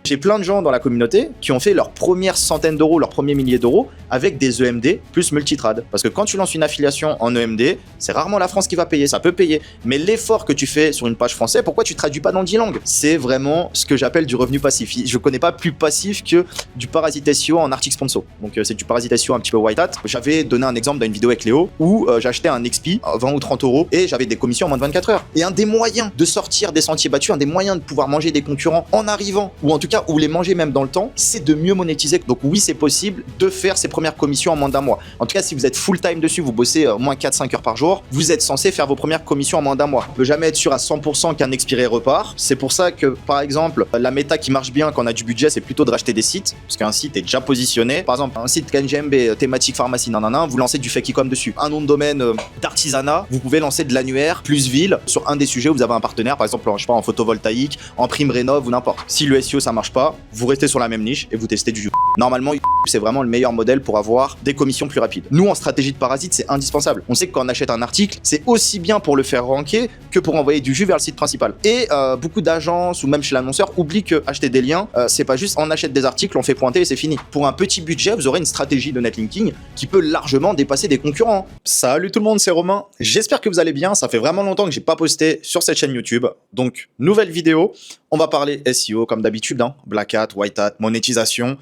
J'ai plein de gens dans la communauté qui ont fait leur première centaine d'euros, leur premier millier d'euros avec des EMD plus multitrade. Parce que quand tu lances une affiliation en EMD, c'est rarement la France qui va payer, ça peut payer. Mais l'effort que tu fais sur une page française, pourquoi tu traduis pas dans 10 langues? C'est vraiment ce que j'appelle du revenu passif. Je connais pas plus passif que du parasite SEO en article sponsor. Donc c'est du parasite SEO un petit peu white hat. J'avais donné un exemple dans une vidéo avec Léo où j'achetais un XP à 20 ou 30 euros et j'avais des commissions en moins de 24 heures. Et un des moyens de sortir des sentiers battus, un des moyens de pouvoir manger des concurrents en arrivant, ou en tout cas ou les manger même dans le temps, c'est de mieux monétiser. Donc oui, c'est possible de faire ses premières commissions en moins d'un mois. En tout cas, si vous êtes full time dessus, vous bossez au moins 4-5 heures par jour, vous êtes censé faire vos premières commissions en moins d'un mois. On peut jamais être sûr à 100% qu'un expiré repart. C'est pour ça que, par exemple, la méta qui marche bien quand on a du budget, c'est plutôt de racheter des sites, parce qu'un site est déjà positionné. Par exemple, un site KNGMB, thématique pharmacie, nanana, vous lancez du fake e-com dessus. Un nom de domaine d'artisanat, vous pouvez lancer de l'annuaire plus ville sur un des sujets où vous avez un partenaire, par exemple, je sais pas, en photovoltaïque, en prime rénov ou n'importe. Si le SEO ça marche pas, vous restez sur la même niche et vous testez du YouTube. Normalement, c'est vraiment le meilleur modèle pour avoir des commissions plus rapides. Nous, en stratégie de parasite, c'est indispensable. On sait que quand on achète un article, c'est aussi bien pour le faire ranker que pour envoyer du jus vers le site principal. Et beaucoup d'agences ou même chez l'annonceur oublient que acheter des liens, c'est pas juste on achète des articles, on fait pointer et c'est fini. Pour un petit budget, vous aurez une stratégie de netlinking qui peut largement dépasser des concurrents. Salut tout le monde, c'est Romain. J'espère que vous allez bien. Ça fait vraiment longtemps que j'ai pas posté sur cette chaîne YouTube. Donc, nouvelle vidéo. On va parler SEO comme d'habitude, hein. Black Hat, White Hat, monétisation.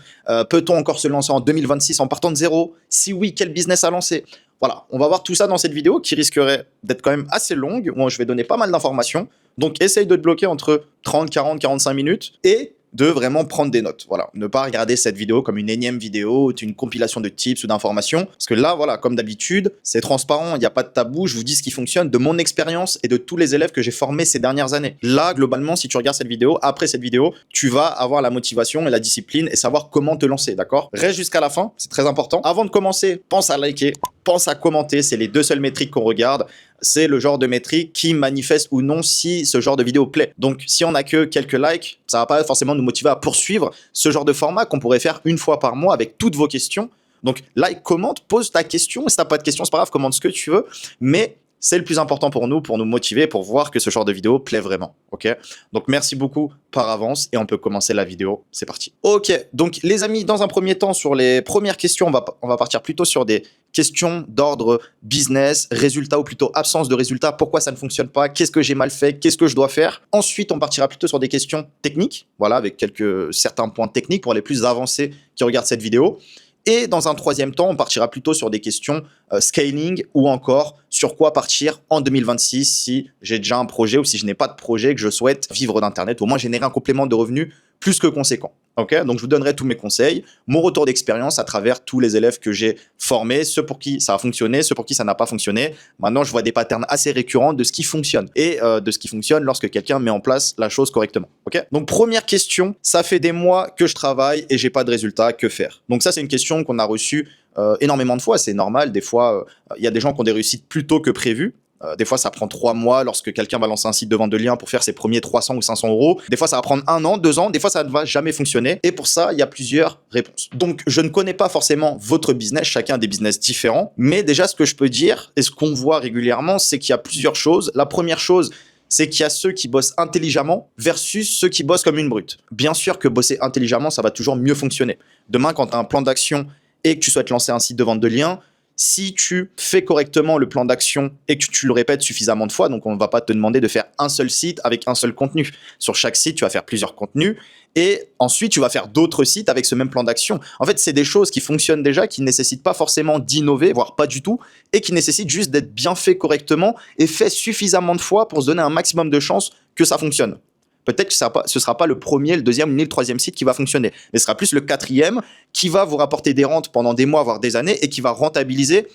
Peut-on encore se lancer en 2026 en partant de zéro? Si oui, quel business à lancer? Voilà, on va voir tout ça dans cette vidéo qui risquerait d'être quand même assez longue, où je vais donner pas mal d'informations. Donc, essaye de te bloquer entre 30, 40, 45 minutes et de vraiment prendre des notes. Voilà, ne pas regarder cette vidéo comme une énième vidéo, une compilation de tips ou d'informations. Parce que là, voilà, comme d'habitude, c'est transparent, il n'y a pas de tabou, je vous dis ce qui fonctionne de mon expérience et de tous les élèves que j'ai formés ces dernières années. Là, globalement, si tu regardes cette vidéo, après cette vidéo, tu vas avoir la motivation et la discipline et savoir comment te lancer, d'accord? Reste jusqu'à la fin, c'est très important. Avant de commencer, pense à liker, pense à commenter, c'est les deux seules métriques qu'on regarde. C'est le genre de métrique qui manifeste ou non si ce genre de vidéo plaît. Donc, si on n'a que quelques likes, ça va pas forcément nous motiver à poursuivre ce genre de format qu'on pourrait faire une fois par mois avec toutes vos questions. Donc, like, commente, pose ta question. Si t'as pas de question, c'est pas grave, commente ce que tu veux. Mais c'est le plus important pour nous motiver, pour voir que ce genre de vidéo plaît vraiment. Ok? Donc, merci beaucoup par avance et on peut commencer la vidéo. C'est parti. Ok, donc les amis, dans un premier temps, sur les premières questions, on va partir plutôt sur des questions d'ordre business, résultat ou plutôt absence de résultat. Pourquoi ça ne fonctionne pas? Qu'est-ce que j'ai mal fait? Qu'est-ce que je dois faire? Ensuite, on partira plutôt sur des questions techniques, voilà, avec certains points techniques pour les plus avancés qui regardent cette vidéo. Et dans un troisième temps, on partira plutôt sur des questions scaling ou encore sur quoi partir en 2026 si j'ai déjà un projet ou si je n'ai pas de projet, que je souhaite vivre d'Internet, ou au moins générer un complément de revenus plus que conséquent. Okay, donc je vous donnerai tous mes conseils, mon retour d'expérience à travers tous les élèves que j'ai formés, ceux pour qui ça a fonctionné, ceux pour qui ça n'a pas fonctionné. Maintenant, je vois des patterns assez récurrents de ce qui fonctionne et de ce qui fonctionne lorsque quelqu'un met en place la chose correctement. Okay, donc première question, ça fait des mois que je travaille et j'ai pas de résultat, que faire? Donc ça, c'est une question qu'on a reçue énormément de fois, c'est normal. Des fois, il y a des gens qui ont des réussites plus tôt que prévu. Des fois, ça prend 3 mois lorsque quelqu'un va lancer un site de vente de liens pour faire ses premiers 300 ou 500 euros. Des fois, ça va prendre 1 an, 2 ans. Des fois, ça ne va jamais fonctionner. Et pour ça, il y a plusieurs réponses. Donc, je ne connais pas forcément votre business. Chacun a des business différents. Mais déjà, ce que je peux dire et ce qu'on voit régulièrement, c'est qu'il y a plusieurs choses. La première chose, c'est qu'il y a ceux qui bossent intelligemment versus ceux qui bossent comme une brute. Bien sûr que bosser intelligemment, ça va toujours mieux fonctionner. Demain, quand tu as un plan d'action et que tu souhaites lancer un site de vente de liens, si tu fais correctement le plan d'action et que tu le répètes suffisamment de fois, donc on ne va pas te demander de faire un seul site avec un seul contenu. Sur chaque site, tu vas faire plusieurs contenus et ensuite, tu vas faire d'autres sites avec ce même plan d'action. En fait, c'est des choses qui fonctionnent déjà, qui ne nécessitent pas forcément d'innover, voire pas du tout, et qui nécessitent juste d'être bien fait correctement et fait suffisamment de fois pour se donner un maximum de chances que ça fonctionne. Peut-être que ce ne sera pas le premier, le deuxième, ni le troisième site qui va fonctionner, mais ce sera plus le quatrième qui va vous rapporter des rentes pendant des mois, voire des années, et qui va rentabiliser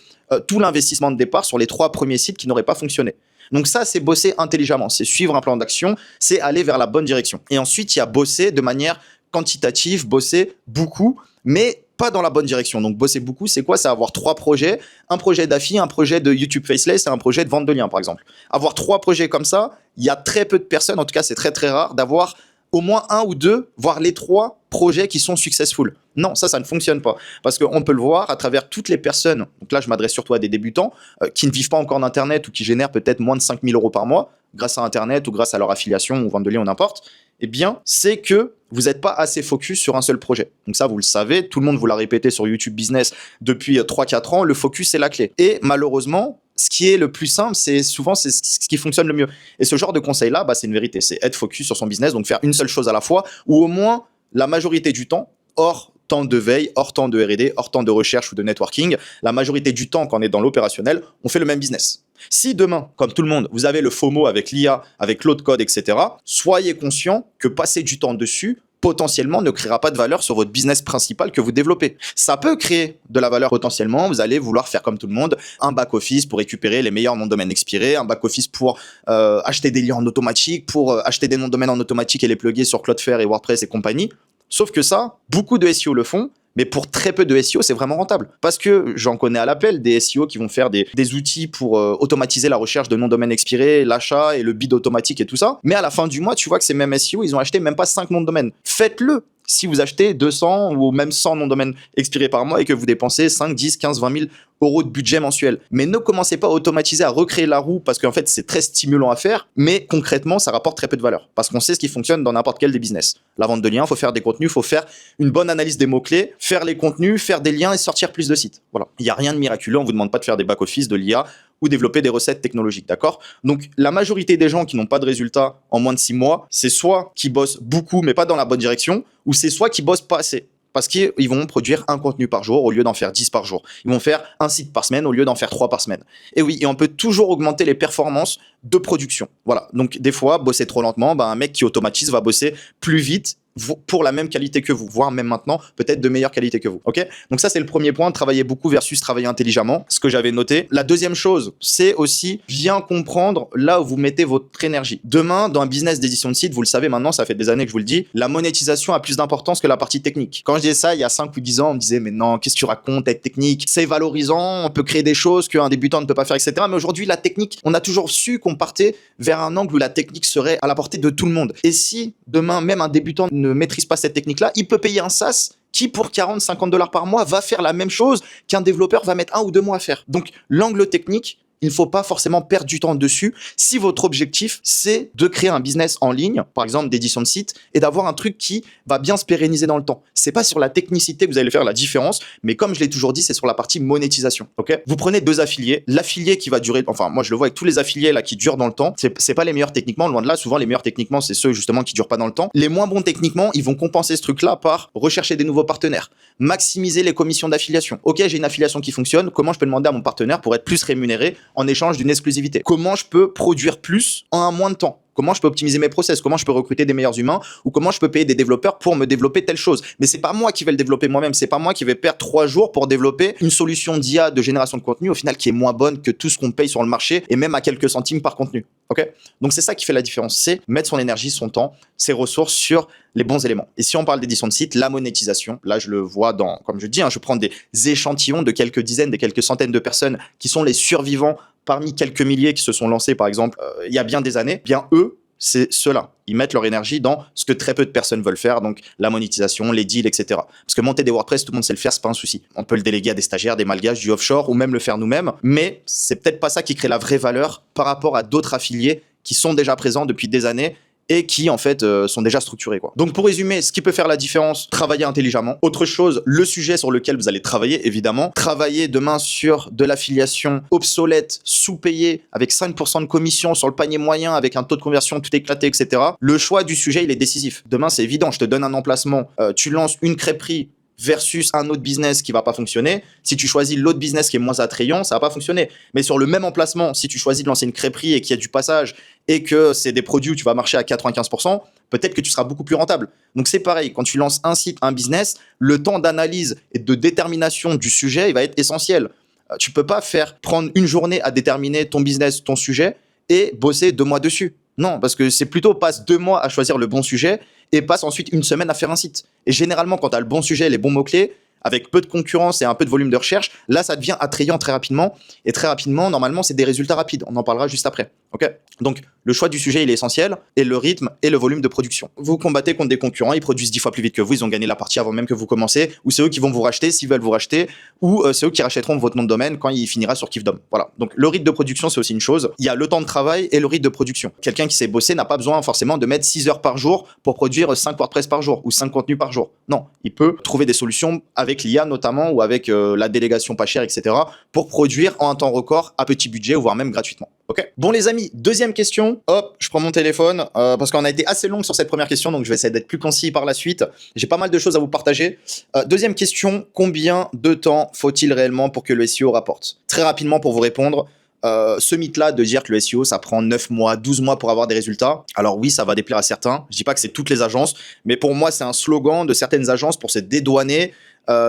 tout l'investissement de départ sur les 3 premiers sites qui n'auraient pas fonctionné. Donc ça, c'est bosser intelligemment, c'est suivre un plan d'action, c'est aller vers la bonne direction. Et ensuite, il y a bosser de manière quantitative, bosser beaucoup, mais pas dans la bonne direction. Donc bosser beaucoup, c'est quoi? C'est avoir 3 projets, un projet d'affi, un projet de YouTube Faceless et un projet de vente de liens, par exemple. Avoir 3 projets comme ça, il y a très peu de personnes, en tout cas c'est très très rare, d'avoir au moins 1 ou 2, voire les 3 projets qui sont successful. Non, ça ne fonctionne pas. Parce qu'on peut le voir à travers toutes les personnes, donc là je m'adresse surtout à des débutants, qui ne vivent pas encore d'Internet ou qui génèrent peut-être moins de 5 000 € par mois, grâce à Internet ou grâce à leur affiliation ou vente de liens ou n'importe, eh bien, c'est que vous n'êtes pas assez focus sur un seul projet. Donc ça, vous le savez, tout le monde vous l'a répété sur YouTube Business depuis 3-4 ans, le focus, c'est la clé. Et malheureusement, ce qui est le plus simple, c'est souvent c'est ce qui fonctionne le mieux. Et ce genre de conseil-là, c'est une vérité, c'est être focus sur son business, donc faire une seule chose à la fois, ou au moins la majorité du temps, hors temps de veille, hors temps de R&D, hors temps de recherche ou de networking, la majorité du temps quand on est dans l'opérationnel, on fait le même business. Si demain, comme tout le monde, vous avez le FOMO avec l'IA, avec l'autre code, etc., soyez conscient que passer du temps dessus, potentiellement ne créera pas de valeur sur votre business principal que vous développez. Ça peut créer de la valeur potentiellement, vous allez vouloir faire comme tout le monde, un back-office pour récupérer les meilleurs noms de domaine expirés, un back-office pour acheter des liens en automatique, pour acheter des noms de domaine en automatique et les plugger sur Cloudflare et WordPress et compagnie. Sauf que ça, beaucoup de SEO le font, mais pour très peu de SEO, c'est vraiment rentable. Parce que j'en connais à l'appel des SEO qui vont faire des outils pour automatiser la recherche de noms de domaine expirés, l'achat et le bid automatique et tout ça. Mais à la fin du mois, tu vois que ces mêmes SEO, ils ont acheté même pas 5 noms de domaine. Faites-le si vous achetez 200 ou même 100 noms de domaine expirés par mois et que vous dépensez 5, 10, 15, 20 000 euros de budget mensuel. Mais ne commencez pas à automatiser, à recréer la roue parce qu'en fait, c'est très stimulant à faire, mais concrètement, ça rapporte très peu de valeur parce qu'on sait ce qui fonctionne dans n'importe quel des business. La vente de liens, il faut faire des contenus, il faut faire une bonne analyse des mots-clés, faire les contenus, faire des liens et sortir plus de sites. Voilà. Il n'y a rien de miraculeux, on ne vous demande pas de faire des back-office, de l'IA ou développer des recettes technologiques, d'accord? Donc, la majorité des gens qui n'ont pas de résultats en moins de 6 mois, c'est soit qui bossent beaucoup mais pas dans la bonne direction, ou c'est soit qui bossent pas assez. Parce qu'ils vont produire un contenu par jour au lieu d'en faire 10 par jour. Ils vont faire un site par semaine au lieu d'en faire 3 par semaine. Et oui, et on peut toujours augmenter les performances de production. Voilà. Donc, des fois, bosser trop lentement, un mec qui automatise va bosser plus vite pour la même qualité que vous, voire même maintenant, peut-être de meilleure qualité que vous. Ok? Donc ça, c'est le premier point, travailler beaucoup versus travailler intelligemment, ce que j'avais noté. La deuxième chose, c'est aussi bien comprendre là où vous mettez votre énergie. Demain, dans un business d'édition de site, vous le savez maintenant, ça fait des années que je vous le dis, la monétisation a plus d'importance que la partie technique. Quand je disais ça, il y a 5 ou 10 ans, on me disait, mais non, qu'est-ce que tu racontes, être technique? C'est valorisant, on peut créer des choses qu'un débutant ne peut pas faire, etc. Mais aujourd'hui, la technique, on a toujours su qu'on partait vers un angle où la technique serait à la portée de tout le monde. Et si demain, même un débutant ne maîtrise pas cette technique-là, il peut payer un SaaS qui, pour 40-50 $ par mois, va faire la même chose qu'un développeur va mettre 1 ou 2 mois à faire. Donc, l'angle technique, il ne faut pas forcément perdre du temps dessus si votre objectif, c'est de créer un business en ligne, par exemple d'édition de site, et d'avoir un truc qui va bien se pérenniser dans le temps. C'est pas sur la technicité que vous allez faire la différence, mais comme je l'ai toujours dit, c'est sur la partie monétisation. Ok? Vous prenez 2 affiliés, l'affilié qui va durer, enfin moi je le vois avec tous les affiliés là qui durent dans le temps, c'est pas les meilleurs techniquement, loin de là, souvent les meilleurs techniquement, c'est ceux justement qui durent pas dans le temps. Les moins bons techniquement, ils vont compenser ce truc-là par rechercher des nouveaux partenaires, maximiser les commissions d'affiliation. Ok, j'ai une affiliation qui fonctionne, comment je peux demander à mon partenaire pour être plus rémunéré en échange d'une exclusivité? Comment je peux produire plus en un moins de temps? Comment je peux optimiser mes process? Comment je peux recruter des meilleurs humains? Ou comment je peux payer des développeurs pour me développer telle chose? Mais c'est pas moi qui vais le développer moi-même. C'est pas moi qui vais perdre 3 jours pour développer une solution d'IA de génération de contenu au final qui est moins bonne que tout ce qu'on paye sur le marché et même à quelques centimes par contenu. Ok? Donc c'est ça qui fait la différence. C'est mettre son énergie, son temps, ses ressources sur les bons éléments. Et si on parle d'édition de site, la monétisation, là je le vois dans, comme je dis, je prends des échantillons de quelques dizaines, de quelques centaines de personnes qui sont les survivants parmi quelques milliers qui se sont lancés, par exemple, il y a bien des années. Bien eux, c'est ceux-là. Ils mettent leur énergie dans ce que très peu de personnes veulent faire, donc la monétisation, les deals, etc. Parce que monter des WordPress, tout le monde sait le faire, c'est pas un souci. On peut le déléguer à des stagiaires, des malgaches, du offshore, ou même le faire nous-mêmes, mais c'est peut-être pas ça qui crée la vraie valeur par rapport à d'autres affiliés qui sont déjà présents depuis des années et qui en fait sont déjà structurés, quoi. Donc pour résumer, ce qui peut faire la différence, travailler intelligemment. Autre chose, le sujet sur lequel vous allez travailler, évidemment. Travailler demain sur de l'affiliation obsolète, sous-payée, avec 5% de commission sur le panier moyen, avec un taux de conversion tout éclaté, etc. Le choix du sujet, il est décisif. Demain, c'est évident, je te donne un emplacement, tu lances une crêperie versus un autre business qui va pas fonctionner. Si tu choisis l'autre business qui est moins attrayant, ça va pas fonctionner. Mais sur le même emplacement, si tu choisis de lancer une crêperie et qu'il y a du passage et que c'est des produits où tu vas marcher à 95%, peut-être que tu seras beaucoup plus rentable. Donc c'est pareil, quand tu lances un site, un business, le temps d'analyse et de détermination du sujet, il va être essentiel. Tu peux pas prendre une journée à déterminer ton business, ton sujet et bosser 2 mois dessus. Non, parce que c'est plutôt passe 2 mois à choisir le bon sujet et passe ensuite 1 semaine à faire un site. Et généralement, quand tu as le bon sujet, les bons mots-clés, avec peu de concurrence et un peu de volume de recherche, là, ça devient attrayant très rapidement. Et très rapidement, normalement, c'est des résultats rapides. On en parlera juste après. Ok. Donc, le choix du sujet, il est essentiel, et le rythme et le volume de production. Vous combattez contre des concurrents, ils produisent 10 fois plus vite que vous, ils ont gagné la partie avant même que vous commencez, ou c'est eux qui vont vous racheter s'ils veulent vous racheter, ou c'est eux qui rachèteront votre nom de domaine quand il finira sur Kifdom. Voilà. Donc, le rythme de production, c'est aussi une chose. Il y a le temps de travail et le rythme de production. Quelqu'un qui sait bosser n'a pas besoin forcément de mettre 6 heures par jour pour produire 5 WordPress par jour, ou 5 contenus par jour. Non, il peut trouver des solutions avec l'IA notamment, ou avec la délégation pas chère, etc., pour produire en un temps record, à petit budget, ou voire même gratuitement. Ok. Bon les amis, deuxième question. Hop, je prends mon téléphone parce qu'on a été assez long sur cette première question, donc je vais essayer d'être plus concis par la suite. J'ai pas mal de choses à vous partager. Deuxième question, combien de temps faut-il réellement pour que le SEO rapporte? Très rapidement pour vous répondre, ce mythe-là de dire que le SEO, ça prend 9 mois, 12 mois pour avoir des résultats. Alors oui, ça va déplaire à certains. Je dis pas que c'est toutes les agences, mais pour moi, c'est un slogan de certaines agences pour se dédouaner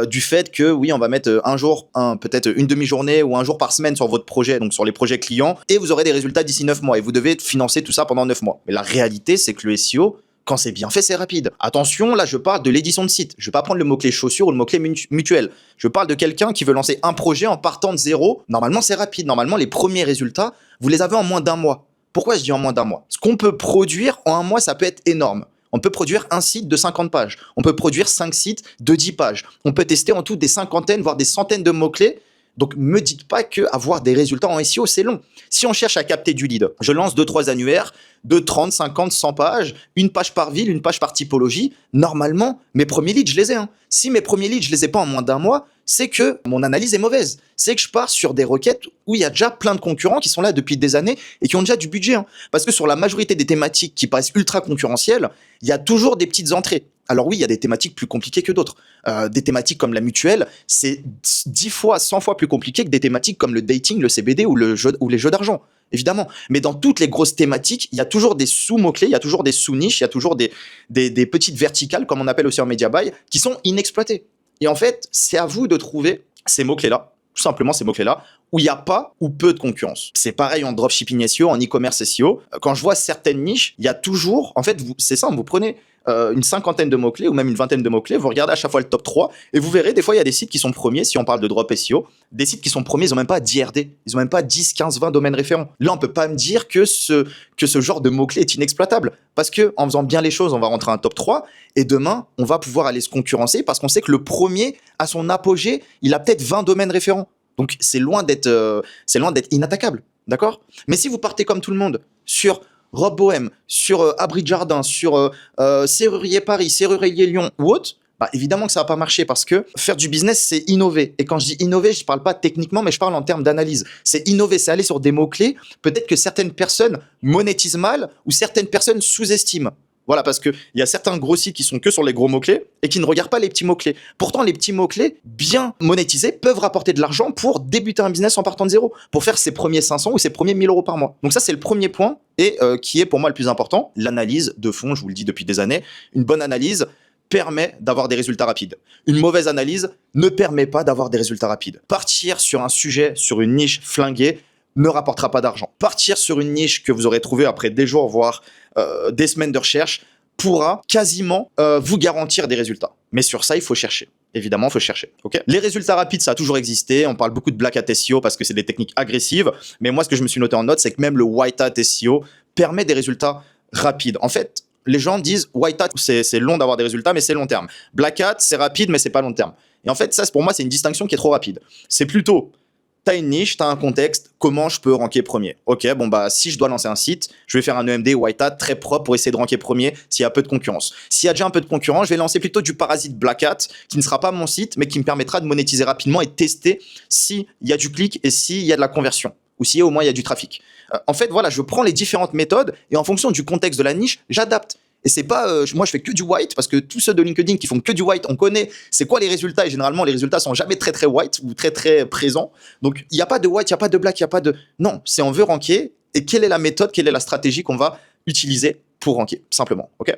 du fait que oui, on va mettre un jour, peut-être une demi-journée ou un jour par semaine sur votre projet, donc sur les projets clients, et vous aurez des résultats d'ici 9 mois, et vous devez financer tout ça pendant 9 mois. Mais la réalité, c'est que le SEO, quand c'est bien fait, c'est rapide. Attention, là, je parle de l'édition de site. Je vais pas prendre le mot-clé chaussure ou le mot-clé mutuel. Je parle de quelqu'un qui veut lancer un projet en partant de zéro. Normalement, c'est rapide. Normalement, les premiers résultats, vous les avez en moins d'un mois. Pourquoi je dis en moins d'un mois? Ce qu'on peut produire en un mois, ça peut être énorme. On peut produire un site de 50 pages. On peut produire 5 sites de 10 pages. On peut tester en tout des cinquantaines, voire des centaines de mots-clés. Donc, me dites pas que avoir des résultats en SEO, c'est long. Si on cherche à capter du lead, je lance 2-3 annuaires de 30, 50, 100 pages, une page par ville, une page par typologie. Normalement, mes premiers leads, je les ai. Si mes premiers leads, je les ai pas en moins d'un mois, c'est que mon analyse est mauvaise. C'est que je pars sur des requêtes où il y a déjà plein de concurrents qui sont là depuis des années et qui ont déjà du budget. Parce que sur la majorité des thématiques qui paraissent ultra concurrentielles, il y a toujours des petites entrées. Alors oui, il y a des thématiques plus compliquées que d'autres. Des thématiques comme la mutuelle, c'est 10 fois, 100 fois plus compliqué que des thématiques comme le dating, le CBD ou les jeux d'argent. Évidemment. Mais dans toutes les grosses thématiques, il y a toujours des sous-mots-clés, il y a toujours des sous-niches, il y a toujours des petites verticales, comme on appelle aussi en media buy, qui sont inexploitées. Et en fait, c'est à vous de trouver ces mots-clés-là, tout simplement ces mots-clés-là, où il n'y a pas ou peu de concurrence. C'est pareil en dropshipping SEO, en e-commerce SEO. Quand je vois certaines niches, il y a toujours, en fait, c'est simple, vous prenez une cinquantaine de mots-clés ou même une vingtaine de mots-clés, vous regardez à chaque fois le top 3 et vous verrez, des fois, il y a des sites qui sont premiers, si on parle de drop SEO, des sites qui sont premiers, ils n'ont même pas d'IRD, ils n'ont même pas 10, 15, 20 domaines référents. Là, on ne peut pas me dire que ce genre de mots-clés est inexploitable parce que en faisant bien les choses, on va rentrer un top 3 et demain, on va pouvoir aller se concurrencer parce qu'on sait que le premier, à son apogée, il a peut-être 20 domaines référents. Donc, c'est loin d'être inattaquable, d'accord? Mais si vous partez comme tout le monde sur Robe Bohème, sur Abri de Jardin, sur Serrurier Paris, Serrurier Lyon ou autre, bah évidemment que ça va pas marcher parce que faire du business, c'est innover. Et quand je dis innover, je parle pas techniquement, mais je parle en termes d'analyse. C'est innover, c'est aller sur des mots-clés. Peut-être que certaines personnes monétisent mal ou certaines personnes sous-estiment. Voilà, parce qu'il y a certains gros sites qui sont que sur les gros mots-clés et qui ne regardent pas les petits mots-clés. Pourtant, les petits mots-clés bien monétisés peuvent rapporter de l'argent pour débuter un business en partant de zéro, pour faire ses premiers 500 ou ses premiers 1000 euros par mois. Donc ça, c'est le premier point et qui est pour moi le plus important, l'analyse de fond, je vous le dis depuis des années. Une bonne analyse permet d'avoir des résultats rapides. Une mauvaise analyse ne permet pas d'avoir des résultats rapides. Partir sur un sujet, sur une niche flinguée, ne rapportera pas d'argent. Partir sur une niche que vous aurez trouvée après des jours, voire des semaines de recherche, pourra quasiment vous garantir des résultats. Mais sur ça, il faut chercher. Évidemment, il faut chercher. Okay, les résultats rapides, ça a toujours existé. On parle beaucoup de black hat SEO parce que c'est des techniques agressives. Mais moi, ce que je me suis noté en note, c'est que même le white hat SEO permet des résultats rapides. En fait, les gens disent white hat, c'est long d'avoir des résultats, mais c'est long terme. Black hat, c'est rapide, mais c'est pas long terme. Et en fait, ça, pour moi, c'est une distinction qui est trop rapide. C'est plutôt, t'as une niche, t'as un contexte, comment je peux ranker premier? Ok, bon bah si je dois lancer un site, je vais faire un EMD white hat très propre pour essayer de ranker premier s'il y a peu de concurrence. S'il y a déjà un peu de concurrence, je vais lancer plutôt du parasite black hat qui ne sera pas mon site, mais qui me permettra de monétiser rapidement et tester s'il y a du clic et s'il y a de la conversion ou si au moins il y a du trafic. En fait, voilà, je prends les différentes méthodes et en fonction du contexte de la niche, j'adapte. Et c'est pas, moi je fais que du white parce que tous ceux de LinkedIn qui font que du white, on connaît c'est quoi les résultats et généralement les résultats sont jamais très très white ou très très présents. Donc il n'y a pas de white, il n'y a pas de black, il n'y a pas de... Non, c'est on veut ranker et quelle est la méthode, quelle est la stratégie qu'on va utiliser pour ranker, simplement. Ok.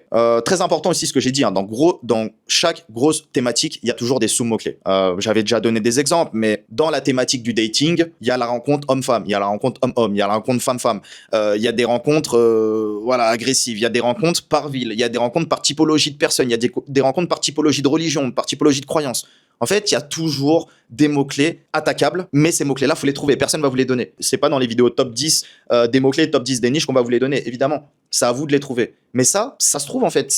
Très important aussi ce que j'ai dit, hein, dans chaque grosse thématique, il y a toujours des sous-mots-clés. J'avais déjà donné des exemples, mais dans la thématique du dating, il y a la rencontre homme-femme, il y a la rencontre homme-homme, il y a la rencontre femme-femme, il y a des rencontres voilà, agressives, il y a des rencontres par ville, il y a des rencontres par typologie de personnes, il y a des rencontres par typologie de religion, par typologie de croyance. En fait, il y a toujours des mots-clés attaquables, mais ces mots-clés-là, il faut les trouver. Personne ne va vous les donner. C'est pas dans les vidéos top 10 des mots-clés, top 10 des niches qu'on va vous les donner, évidemment. C'est à vous de les trouver. Mais ça se trouve en fait.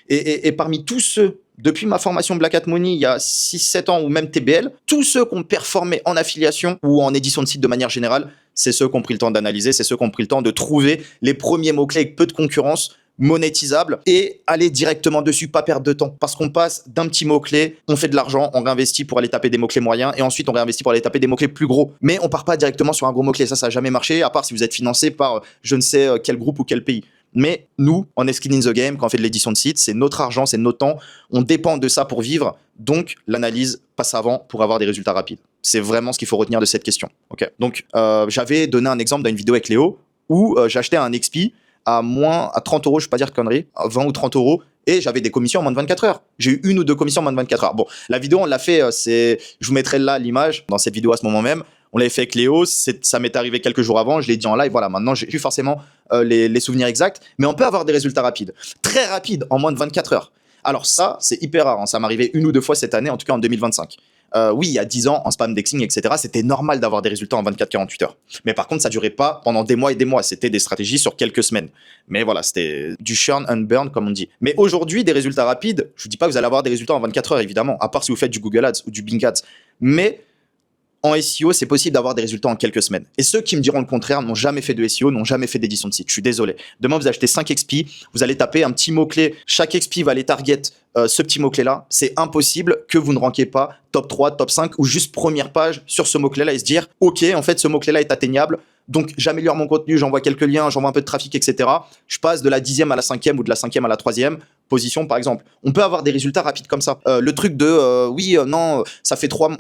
Et parmi tous ceux, depuis ma formation Black Hat Money, il y a 6-7 ans, ou même TBL, tous ceux qui ont performé en affiliation ou en édition de site de manière générale, c'est ceux qui ont pris le temps d'analyser, c'est ceux qui ont pris le temps de trouver les premiers mots-clés avec peu de concurrence, monétisable, et aller directement dessus, pas perdre de temps. Parce qu'on passe d'un petit mot-clé, on fait de l'argent, on réinvestit pour aller taper des mots-clés moyens, et ensuite on réinvestit pour aller taper des mots-clés plus gros. Mais on part pas directement sur un gros mot-clé, ça n'a jamais marché, à part si vous êtes financé par je ne sais quel groupe ou quel pays. Mais nous, on est skin in the game, quand on fait de l'édition de site, c'est notre argent, c'est notre temps, on dépend de ça pour vivre, donc l'analyse passe avant pour avoir des résultats rapides. C'est vraiment ce qu'il faut retenir de cette question. Okay. Donc j'avais donné un exemple dans une vidéo avec Léo, où j'achetais un XP à 30 euros, je ne vais pas dire connerie, à 20 ou 30 euros, et j'avais des commissions en moins de 24 heures. J'ai eu 1 ou 2 commissions en moins de 24 heures. Bon, la vidéo, on l'a fait, je vous mettrai là l'image, dans cette vidéo à ce moment même. On l'avait fait avec Léo, ça m'est arrivé quelques jours avant, je l'ai dit en live, voilà, maintenant j'ai plus forcément les souvenirs exacts, mais on peut avoir des résultats rapides, très rapides, en moins de 24 heures. Alors ça, c'est hyper rare, hein. Ça m'est arrivé 1 ou 2 fois cette année, en tout cas en 2025. Oui, il y a 10 ans, en spam indexing, etc., c'était normal d'avoir des résultats en 24-48 heures. Mais par contre, ça durait pas pendant des mois et des mois. C'était des stratégies sur quelques semaines. Mais voilà, c'était du churn and burn, comme on dit. Mais aujourd'hui, des résultats rapides, je vous dis pas que vous allez avoir des résultats en 24 heures, évidemment, à part si vous faites du Google Ads ou du Bing Ads. Mais en SEO, c'est possible d'avoir des résultats en quelques semaines. Et ceux qui me diront le contraire n'ont jamais fait de SEO, n'ont jamais fait d'édition de site. Je suis désolé. Demain, vous achetez 5 XP, vous allez taper un petit mot-clé. Chaque XP va aller target ce petit mot-clé-là. C'est impossible que vous ne ranquiez pas top 3, top 5 ou juste première page sur ce mot-clé-là et se dire « Ok, en fait, ce mot-clé-là est atteignable. Donc, j'améliore mon contenu, j'envoie quelques liens, j'envoie un peu de trafic, etc. Je passe de la 10e à la 5e ou de la 5e à la 3e position, par exemple. » On peut avoir des résultats rapides comme ça. Le truc de non, ça fait 3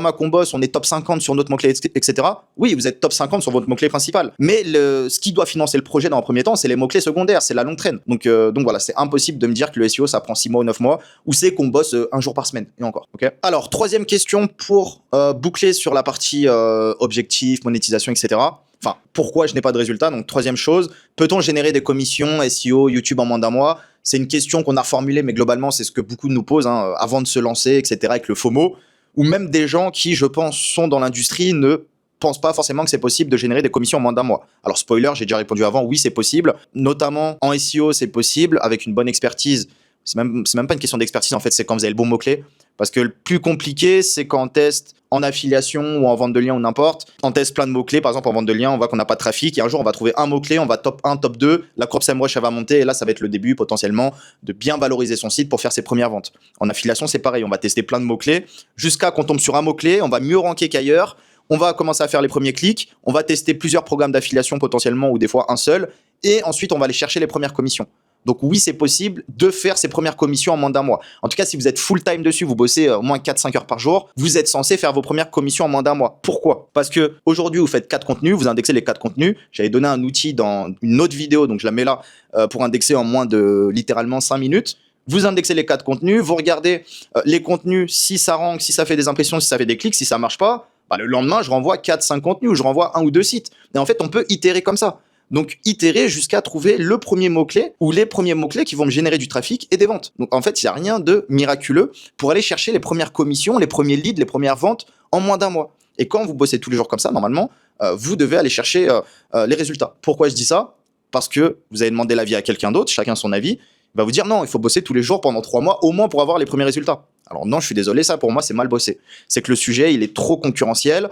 mois qu'on bosse, on est top 50 sur notre mot-clé, etc. Oui, vous êtes top 50 sur votre mot-clé principal. Mais ce qui doit financer le projet dans un premier temps, c'est les mots-clés secondaires, c'est la longue traîne. Donc voilà, c'est impossible de me dire que le SEO, ça prend 6 mois ou 9 mois, ou c'est qu'on bosse 1 jour par semaine, et encore. Okay. Alors, troisième question pour boucler sur la partie objectif, monétisation, etc. Enfin, pourquoi je n'ai pas de résultat? Donc, troisième chose, peut-on générer des commissions SEO, YouTube en moins d'1 mois? C'est une question qu'on a formulée, mais globalement, c'est ce que beaucoup nous posent avant de se lancer, etc., avec le FOMO, ou même des gens qui, je pense, sont dans l'industrie, ne pensent pas forcément que c'est possible de générer des commissions en moins d'1 mois. Alors, spoiler, j'ai déjà répondu avant, oui, c'est possible. Notamment en SEO, c'est possible, avec une bonne expertise. C'est même pas une question d'expertise, en fait, c'est quand vous avez le bon mot-clé. Parce que le plus compliqué, c'est quand on teste en affiliation ou en vente de liens ou n'importe. On teste plein de mots-clés, par exemple en vente de liens, on voit qu'on n'a pas de trafic, et un jour on va trouver un mot-clé, on va top 1, top 2, la courbe SEMrush elle va monter, et là ça va être le début potentiellement de bien valoriser son site pour faire ses premières ventes. En affiliation, c'est pareil, on va tester plein de mots-clés, jusqu'à qu'on tombe sur un mot-clé, on va mieux ranker qu'ailleurs, on va commencer à faire les premiers clics, on va tester plusieurs programmes d'affiliation potentiellement, ou des fois un seul, et ensuite on va aller chercher les premières commissions. Donc oui, c'est possible de faire ses premières commissions en moins d'1 mois. En tout cas, si vous êtes full-time dessus, vous bossez au moins 4-5 heures par jour, vous êtes censé faire vos premières commissions en moins d'1 mois. Pourquoi? Parce que aujourd'hui, vous faites 4 contenus, vous indexez les 4 contenus. J'avais donné un outil dans une autre vidéo, donc je la mets là, pour indexer en moins de littéralement 5 minutes. Vous indexez les 4 contenus, vous regardez les contenus, si ça rank, si ça fait des impressions, si ça fait des clics, si ça marche pas, bah, le lendemain, je renvoie 4-5 contenus ou je renvoie 1 ou 2 sites. Et en fait, on peut itérer comme ça. Donc, itérer jusqu'à trouver le premier mot-clé ou les premiers mots-clés qui vont me générer du trafic et des ventes. Donc, en fait, il n'y a rien de miraculeux pour aller chercher les premières commissions, les premiers leads, les premières ventes en moins d'1 mois. Et quand vous bossez tous les jours comme ça, normalement, vous devez aller chercher les résultats. Pourquoi je dis ça? Parce que vous avez demandé l'avis à quelqu'un d'autre, chacun son avis, il va vous dire non, il faut bosser tous les jours pendant 3 mois, au moins pour avoir les premiers résultats. Alors non, je suis désolé, ça pour moi, c'est mal bossé. C'est que le sujet, il est trop concurrentiel.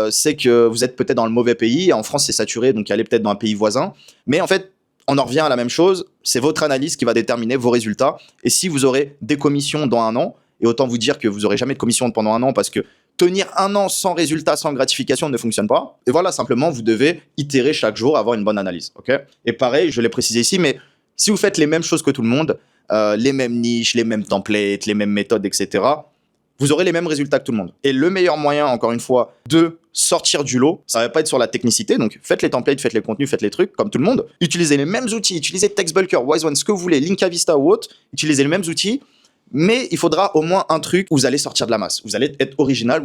C'est que vous êtes peut-être dans le mauvais pays. En France, c'est saturé, donc allez peut-être dans un pays voisin. Mais en fait, on en revient à la même chose. C'est votre analyse qui va déterminer vos résultats. Et si vous aurez des commissions dans 1 an, et autant vous dire que vous n'aurez jamais de commission pendant 1 an parce que tenir 1 an sans résultat, sans gratification ne fonctionne pas. Et voilà, simplement, vous devez itérer chaque jour, avoir une bonne analyse. Okay, et pareil, je l'ai précisé ici, mais si vous faites les mêmes choses que tout le monde, les mêmes niches, les mêmes templates, les mêmes méthodes, etc., vous aurez les mêmes résultats que tout le monde. Et le meilleur moyen, encore une fois, de sortir du lot, ça va pas être sur la technicité, donc faites les templates, faites les contenus, faites les trucs, comme tout le monde. Utilisez les mêmes outils, utilisez TextBulker, WiseOne, ce que vous voulez, Linkavista ou autre, utilisez les mêmes outils, Mais il faudra au moins un truc où vous allez sortir de la masse. Vous allez être original,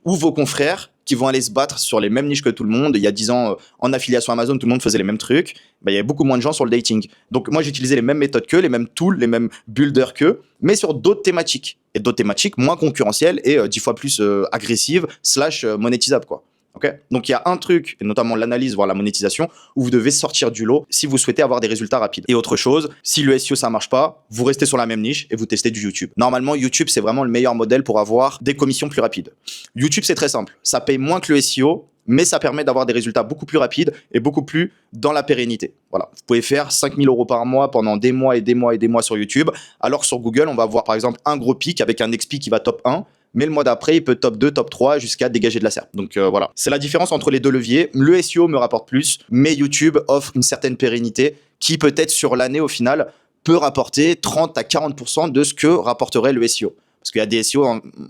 où vos confrères qui vont aller se battre sur les mêmes niches que tout le monde. Il y a 10 ans, en affiliation Amazon, tout le monde faisait les mêmes trucs. Il y avait beaucoup moins de gens sur le dating. Donc moi, j'utilisais les mêmes méthodes qu'eux, les mêmes tools, les mêmes builders qu'eux, mais sur d'autres thématiques. Et d'autres thématiques moins concurrentielles et 10 fois plus agressives / monétisables, quoi. Okay. Donc il y a un truc, et notamment l'analyse, voire la monétisation, où vous devez sortir du lot si vous souhaitez avoir des résultats rapides. Et autre chose, si le SEO ça marche pas, vous restez sur la même niche et vous testez du YouTube. Normalement, YouTube c'est vraiment le meilleur modèle pour avoir des commissions plus rapides. YouTube c'est très simple, ça paye moins que le SEO, mais ça permet d'avoir des résultats beaucoup plus rapides et beaucoup plus dans la pérennité. Voilà, vous pouvez faire 5 000 € par mois pendant des mois et des mois et des mois sur YouTube, alors que sur Google, on va avoir par exemple un gros pic avec un XP qui va top 1, mais le mois d'après, il peut top 2, top 3 jusqu'à dégager de la SERP. Donc voilà, c'est la différence entre les deux leviers. Le SEO me rapporte plus, mais YouTube offre une certaine pérennité qui peut-être sur l'année au final peut rapporter 30 à 40% de ce que rapporterait le SEO. Parce qu'il y a des SEO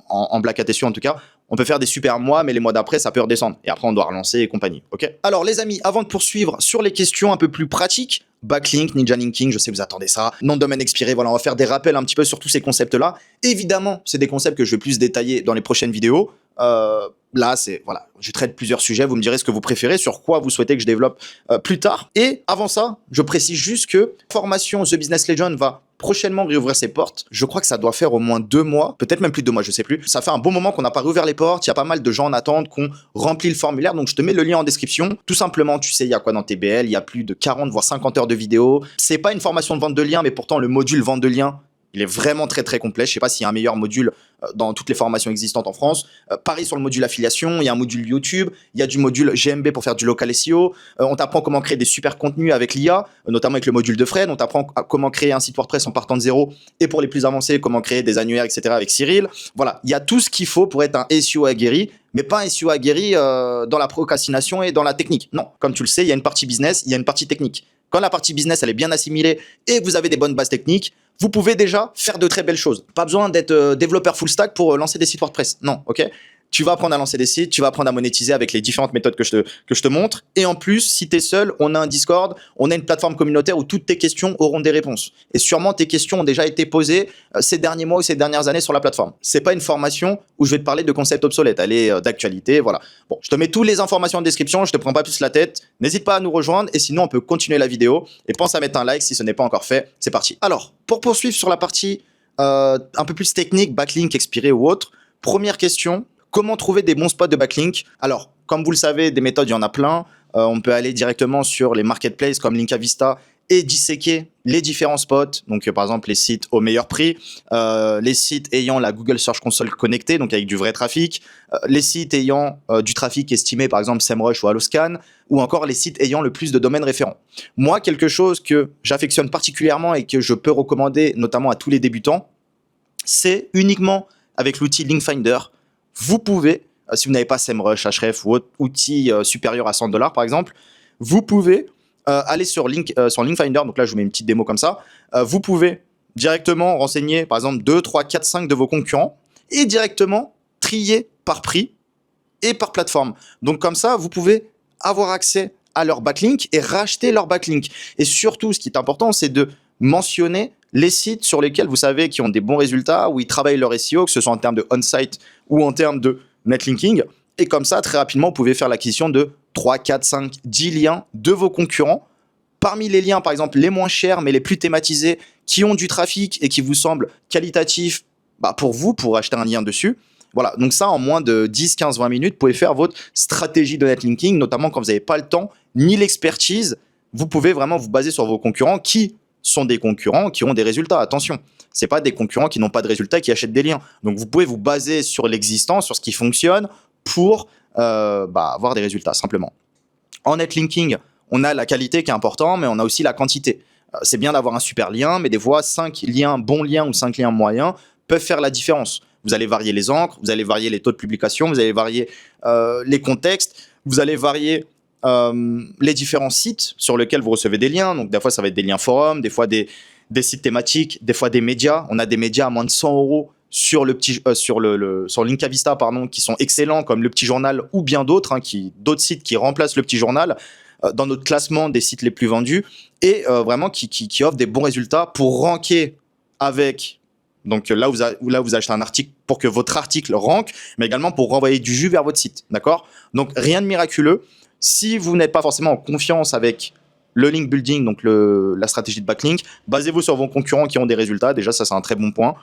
en Black Hat SEO en tout cas, on peut faire des super mois, mais les mois d'après, ça peut redescendre. Et après, on doit relancer et compagnie. Ok. Alors, les amis, avant de poursuivre sur les questions un peu plus pratiques, backlink, ninja linking, je sais que vous attendez ça, nom de domaine expiré, voilà, on va faire des rappels un petit peu sur tous ces concepts-là. Évidemment, c'est des concepts que je vais plus détailler dans les prochaines vidéos. Là, voilà, je traite plusieurs sujets, vous me direz ce que vous préférez, sur quoi vous souhaitez que je développe plus tard. Et avant ça, je précise juste que formation The Business Legend va prochainement réouvrir ses portes. Je crois que ça doit faire au moins 2 mois, peut-être même plus de 2 mois, je sais plus. Ça fait un bon moment qu'on n'a pas réouvert les portes, il y a pas mal de gens en attente qui ont rempli le formulaire, donc je te mets le lien en description. Tout simplement, tu sais, il y a quoi dans TBL, il y a plus de 40 voire 50 heures de vidéos. C'est pas une formation de vente de liens, mais pourtant le module vente de liens, il est vraiment très très complet. Je sais pas s'il y a un meilleur module dans toutes les formations existantes en France. Pareil sur le module affiliation, il y a un module YouTube, il y a du module GMB pour faire du local SEO. On t'apprend comment créer des super contenus avec l'IA, notamment avec le module de Fred. On t'apprend comment créer un site WordPress en partant de zéro. Et pour les plus avancés, comment créer des annuaires, etc. avec Cyril. Voilà, il y a tout ce qu'il faut pour être un SEO aguerri, mais pas un SEO aguerri dans la procrastination et dans la technique. Non, comme tu le sais, il y a une partie business, il y a une partie technique. Quand la partie business elle est bien assimilée et que vous avez des bonnes bases techniques, vous pouvez déjà faire de très belles choses. Pas besoin d'être développeur full stack pour lancer des sites WordPress. Non, ok. Tu vas apprendre à lancer des sites, tu vas apprendre à monétiser avec les différentes méthodes que je te montre. Et en plus, si tu es seul, on a un Discord, on a une plateforme communautaire où toutes tes questions auront des réponses. Et sûrement, tes questions ont déjà été posées ces derniers mois ou ces dernières années sur la plateforme. C'est pas une formation où je vais te parler de concepts obsolètes. Elle est d'actualité, voilà. Bon, je te mets toutes les informations en description, je te prends pas plus la tête. N'hésite pas à nous rejoindre et sinon, on peut continuer la vidéo. Et pense à mettre un like si ce n'est pas encore fait. C'est parti. Alors, pour poursuivre sur la partie un peu plus technique, backlink, expiré ou autre, première question. Comment trouver des bons spots de backlink? Alors, comme vous le savez, des méthodes, il y en a plein. On peut aller directement sur les marketplaces comme Linkavista et disséquer les différents spots. Donc, par exemple, les sites au meilleur prix, les sites ayant la Google Search Console connectée, donc avec du vrai trafic, les sites ayant du trafic estimé, par exemple SEMrush ou Alloscan, ou encore les sites ayant le plus de domaines référents. Moi, quelque chose que j'affectionne particulièrement et que je peux recommander, notamment à tous les débutants, c'est uniquement avec l'outil Linkfinder. Vous pouvez, si vous n'avez pas SEMrush, Ahrefs ou autre outil supérieur à 100 $ par exemple, vous pouvez aller sur Linkfinder, donc là je vous mets une petite démo comme ça, vous pouvez directement renseigner par exemple 2, 3, 4, 5 de vos concurrents et directement trier par prix et par plateforme. Donc comme ça, vous pouvez avoir accès à leur backlink et racheter leur backlink. Et surtout, ce qui est important, c'est de mentionner les sites sur lesquels vous savez qui ont des bons résultats, où ils travaillent leur SEO, que ce soit en termes de on-site ou en termes de netlinking. Et comme ça, très rapidement, vous pouvez faire l'acquisition de 3, 4, 5, 10 liens de vos concurrents. Parmi les liens, par exemple, les moins chers, mais les plus thématisés, qui ont du trafic et qui vous semblent qualitatifs pour vous, pour acheter un lien dessus. Voilà, donc ça, en moins de 10, 15, 20 minutes, vous pouvez faire votre stratégie de netlinking, notamment quand vous n'avez pas le temps ni l'expertise. Vous pouvez vraiment vous baser sur vos concurrents qui sont des concurrents qui ont des résultats. Attention, c'est pas des concurrents qui n'ont pas de résultats et qui achètent des liens. Donc vous pouvez vous baser sur l'existant, sur ce qui fonctionne pour avoir des résultats simplement. En netlinking, on a la qualité qui est importante, mais on a aussi la quantité. C'est bien d'avoir un super lien, mais des fois 5 liens bons liens ou 5 liens moyens peuvent faire la différence. Vous allez varier les encres, vous allez varier les taux de publication, vous allez varier les contextes, vous allez varier les différents sites sur lesquels vous recevez des liens. Donc des fois ça va être des liens forums, des fois des sites thématiques, des fois des médias. On a des médias à moins de 100 € sur sur Linkavista qui sont excellents, comme Le Petit Journal ou bien d'autres, d'autres sites qui remplacent Le Petit Journal dans notre classement des sites les plus vendus et vraiment qui offrent des bons résultats pour ranker avec Donc là, vous achetez un article pour que votre article rank, mais également pour renvoyer du jus vers votre site. D'accord? Donc rien de miraculeux. Si vous n'êtes pas forcément en confiance avec le link building, donc la stratégie de backlink, basez-vous sur vos concurrents qui ont des résultats. Déjà, ça, c'est un très bon point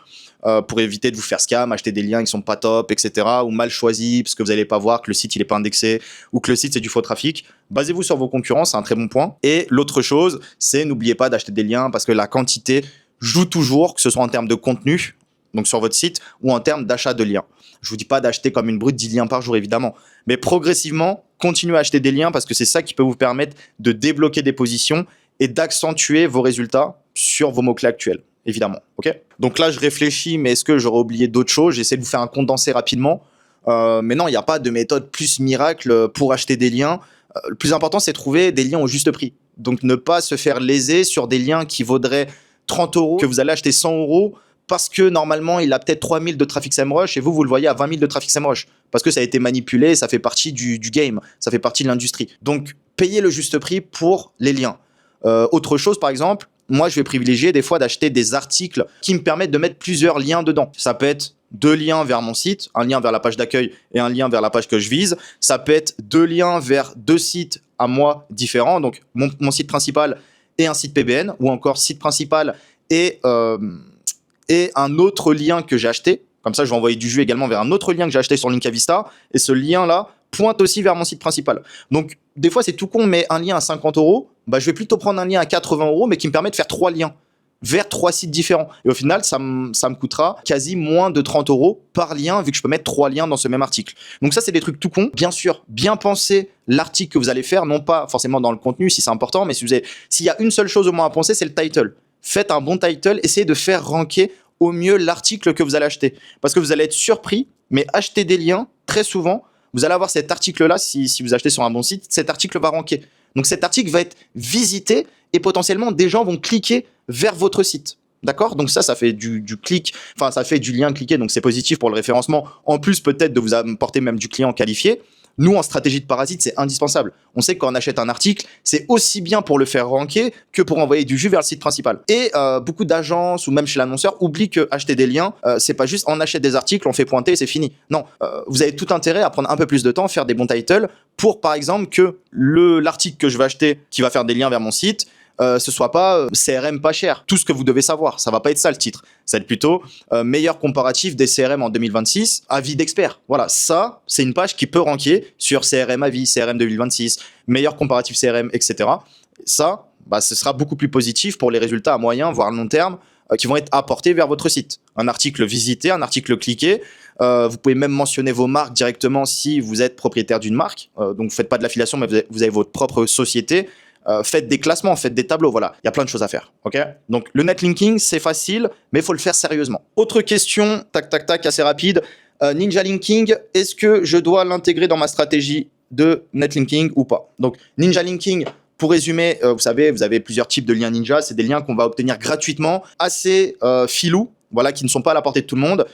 pour éviter de vous faire scam, acheter des liens qui sont pas top, etc. ou mal choisis parce que vous n'allez pas voir que le site il est pas indexé ou que le site c'est du faux trafic. Basez-vous sur vos concurrents, c'est un très bon point. Et l'autre chose, c'est n'oubliez pas d'acheter des liens parce que la quantité joue toujours, que ce soit en termes de contenu, donc sur votre site, ou en termes d'achat de liens. Je vous dis pas d'acheter comme une brute 10 liens par jour, évidemment. Mais progressivement, continuez à acheter des liens parce que c'est ça qui peut vous permettre de débloquer des positions et d'accentuer vos résultats sur vos mots-clés actuels, évidemment. Ok. Donc là, je réfléchis, mais est-ce que j'aurais oublié d'autres choses? J'essaie de vous faire un condensé rapidement. Mais non, il n'y a pas de méthode plus miracle pour acheter des liens. Le plus important, c'est de trouver des liens au juste prix. Donc ne pas se faire léser sur des liens qui vaudraient 30 €, que vous allez acheter 100 € parce que normalement, il a peut-être 3000 de trafic SEMrush et vous le voyez à 20 000 de trafic SEMrush parce que ça a été manipulé, ça fait partie du game, ça fait partie de l'industrie. Donc, payez le juste prix pour les liens. Autre chose, par exemple, moi, je vais privilégier des fois d'acheter des articles qui me permettent de mettre plusieurs liens dedans. Ça peut être 2 liens vers mon site, un lien vers la page d'accueil et un lien vers la page que je vise. Ça peut être 2 liens vers 2 sites à moi différents, donc mon site principal et un site PBN, ou encore site principal et un autre lien que j'ai acheté. Comme ça, je vais envoyer du jus également vers un autre lien que j'ai acheté sur Linkavista. Et ce lien-là pointe aussi vers mon site principal. Donc, des fois, c'est tout con, mais un lien à 50 €, bah, je vais plutôt prendre un lien à 80 €, mais qui me permet de faire 3 liens vers 3 sites différents. Et au final, ça me coûtera quasi moins de 30 € par lien, vu que je peux mettre 3 liens dans ce même article. Donc ça, c'est des trucs tout cons. Bien sûr, bien penser l'article que vous allez faire, non pas forcément dans le contenu, si c'est important, mais s'il y a une seule chose au moins à penser, c'est le title. Faites un bon title, essayez de faire ranker au mieux l'article que vous allez acheter. Parce que vous allez être surpris, mais acheter des liens, très souvent, vous allez avoir cet article-là, si vous achetez sur un bon site, cet article va ranker. Donc cet article va être visité et potentiellement des gens vont cliquer vers votre site. D'accord? Donc ça fait du clic, enfin ça fait du lien cliqué, donc c'est positif pour le référencement. En plus peut-être de vous apporter même du client qualifié. Nous, en stratégie de parasite, c'est indispensable. On sait que quand on achète un article, c'est aussi bien pour le faire ranker que pour envoyer du jus vers le site principal. Et beaucoup d'agences ou même chez l'annonceur oublient que acheter des liens, c'est pas juste on achète des articles, on fait pointer et c'est fini. Non, vous avez tout intérêt à prendre un peu plus de temps, faire des bons titles pour, par exemple, que l'article que je vais acheter, qui va faire des liens vers mon site, ce soit pas CRM pas cher. Tout ce que vous devez savoir, ça va pas être ça le titre. Ça va être plutôt meilleur comparatif des CRM en 2026, avis d'experts. Voilà, ça, c'est une page qui peut ranker sur CRM avis, CRM 2026, meilleur comparatif CRM, etc. Ça, ce sera beaucoup plus positif pour les résultats à moyen, voire long terme, qui vont être apportés vers votre site. Un article visité, un article cliqué. Vous pouvez même mentionner vos marques directement si vous êtes propriétaire d'une marque. Donc, vous ne faites pas de l'affiliation, mais vous avez votre propre société. Faites des classements, faites des tableaux, voilà. Il y a plein de choses à faire, ok? Donc, le netlinking, c'est facile, mais il faut le faire sérieusement. Autre question, tac, tac, tac, assez rapide. Ninja Linking, est-ce que je dois l'intégrer dans ma stratégie de netlinking ou pas? Donc, Ninja Linking, pour résumer, vous savez, vous avez plusieurs types de liens ninja. C'est des liens qu'on va obtenir gratuitement, assez filous, voilà, qui ne sont pas à la portée de tout le monde.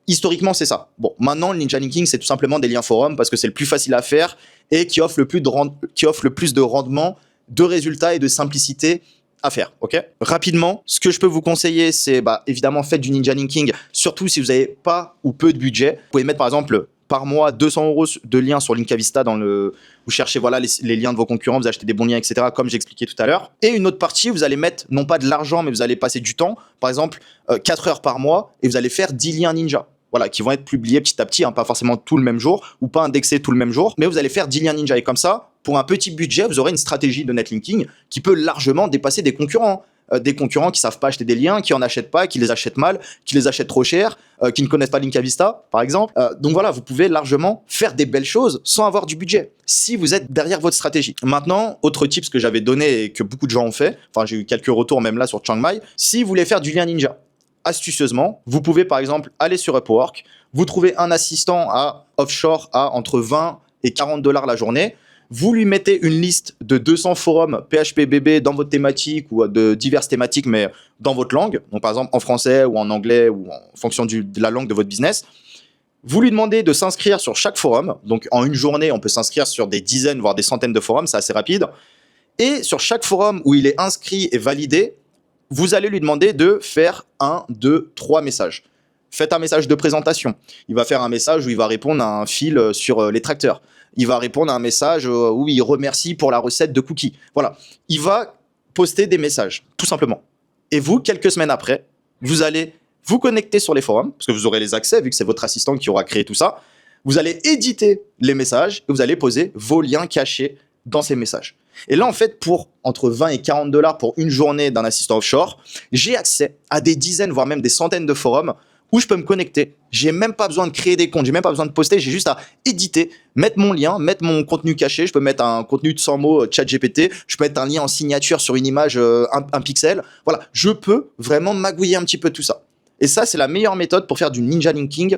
Historiquement, c'est ça. Bon, maintenant, le Ninja Linking, c'est tout simplement des liens forum parce que c'est le plus facile à faire et qui offre le plus de rendement, de résultats et de simplicité à faire. Ok. Rapidement, ce que je peux vous conseiller, c'est évidemment faites du Ninja Linking, surtout si vous n'avez pas ou peu de budget. Vous pouvez mettre par exemple par mois 200 € de liens sur Linkavista vous cherchez voilà les liens de vos concurrents, vous achetez des bons liens, etc. comme j'expliquais tout à l'heure. Et une autre partie, vous allez mettre non pas de l'argent, mais vous allez passer du temps, par exemple 4 heures par mois, et vous allez faire 10 liens ninja. Voilà, qui vont être publiés petit à petit, pas forcément tout le même jour, ou pas indexés tout le même jour, mais vous allez faire 10 liens ninja. Et comme ça, pour un petit budget, vous aurez une stratégie de netlinking qui peut largement dépasser des concurrents. Des concurrents qui savent pas acheter des liens, qui en achètent pas, qui les achètent mal, qui les achètent trop cher, qui ne connaissent pas Linkavista, par exemple. Donc voilà, vous pouvez largement faire des belles choses sans avoir du budget, si vous êtes derrière votre stratégie. Maintenant, autre tips que j'avais donné et que beaucoup de gens ont fait, enfin j'ai eu quelques retours même là sur Chiang Mai, si vous voulez faire du lien ninja, astucieusement, vous pouvez par exemple aller sur Upwork, vous trouvez un assistant à offshore à entre 20 et 40 $ la journée, vous lui mettez une liste de 200 forums PHP-BB dans votre thématique ou de diverses thématiques, mais dans votre langue, donc par exemple en français ou en anglais ou en fonction de la langue de votre business. Vous lui demandez de s'inscrire sur chaque forum, donc en une journée, on peut s'inscrire sur des dizaines, voire des centaines de forums, c'est assez rapide. Et sur chaque forum où il est inscrit et validé, vous allez lui demander de faire 1, 2, 3 messages. Faites un message de présentation. Il va faire un message où il va répondre à un fil sur les tracteurs. Il va répondre à un message où il remercie pour la recette de cookies. Voilà. Il va poster des messages, tout simplement. Et vous, quelques semaines après, vous allez vous connecter sur les forums, parce que vous aurez les accès, vu que c'est votre assistant qui aura créé tout ça. Vous allez éditer les messages et vous allez poser vos liens cachés dans ces messages. Et là, en fait, pour entre 20 et 40 $ pour une journée d'un assistant offshore, j'ai accès à des dizaines, voire même des centaines de forums où je peux me connecter. J'ai même pas besoin de créer des comptes, j'ai même pas besoin de poster, j'ai juste à éditer, mettre mon lien, mettre mon contenu caché. Je peux mettre un contenu de 100 mots chat GPT, je peux mettre un lien en signature sur une image, un pixel. Voilà, je peux vraiment magouiller un petit peu tout ça. Et ça, c'est la meilleure méthode pour faire du ninja linking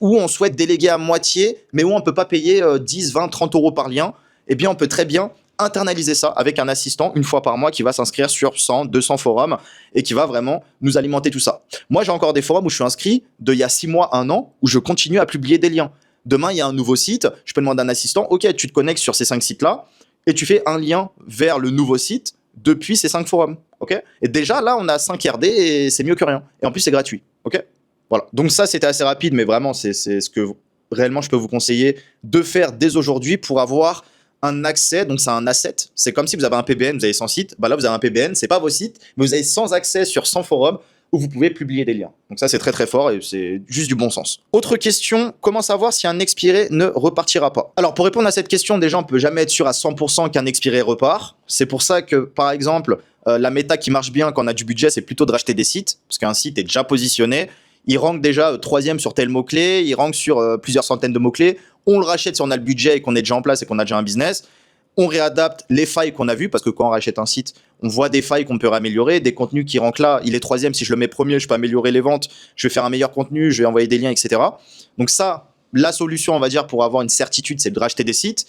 où on souhaite déléguer à moitié, mais où on ne peut pas payer 10, 20, 30 € par lien. Eh bien, on peut très bien internaliser ça avec un assistant une fois par mois qui va s'inscrire sur 100, 200 forums et qui va vraiment nous alimenter tout ça. Moi, j'ai encore des forums où je suis inscrit d'il y a 6 mois, 1 an, où je continue à publier des liens. Demain, il y a un nouveau site, je peux demander à un assistant, ok, tu te connectes sur ces 5 sites-là et tu fais un lien vers le nouveau site depuis ces 5 forums. Okay, et déjà, là, on a 5 RD et c'est mieux que rien. Et en plus, c'est gratuit. Okay, voilà. Donc ça, c'était assez rapide, mais vraiment, c'est ce que réellement je peux vous conseiller de faire dès aujourd'hui pour avoir un accès. Donc c'est un asset. C'est comme si vous avez un PBN, vous avez 100 sites. Bah là, vous avez un PBN, c'est pas vos sites, mais vous avez 100 accès sur 100 forums où vous pouvez publier des liens. Donc ça, c'est très très fort et c'est juste du bon sens. Autre question, comment savoir si un expiré ne repartira pas? Alors pour répondre à cette question, déjà, on peut jamais être sûr à 100% qu'un expiré repart. C'est pour ça que, par exemple, la méta qui marche bien quand on a du budget, c'est plutôt de racheter des sites, parce qu'un site est déjà positionné. Il rank déjà 3e sur tel mot-clé, il rank sur plusieurs centaines de mots-clés. On le rachète si on a le budget et qu'on est déjà en place et qu'on a déjà un business. On réadapte les failles qu'on a vues, parce que quand on rachète un site, on voit des failles qu'on peut améliorer, des contenus qui rankent là, il est 3e, si je le mets premier, je peux améliorer les ventes, je vais faire un meilleur contenu, je vais envoyer des liens, etc. Donc ça, la solution, on va dire, pour avoir une certitude, c'est de racheter des sites.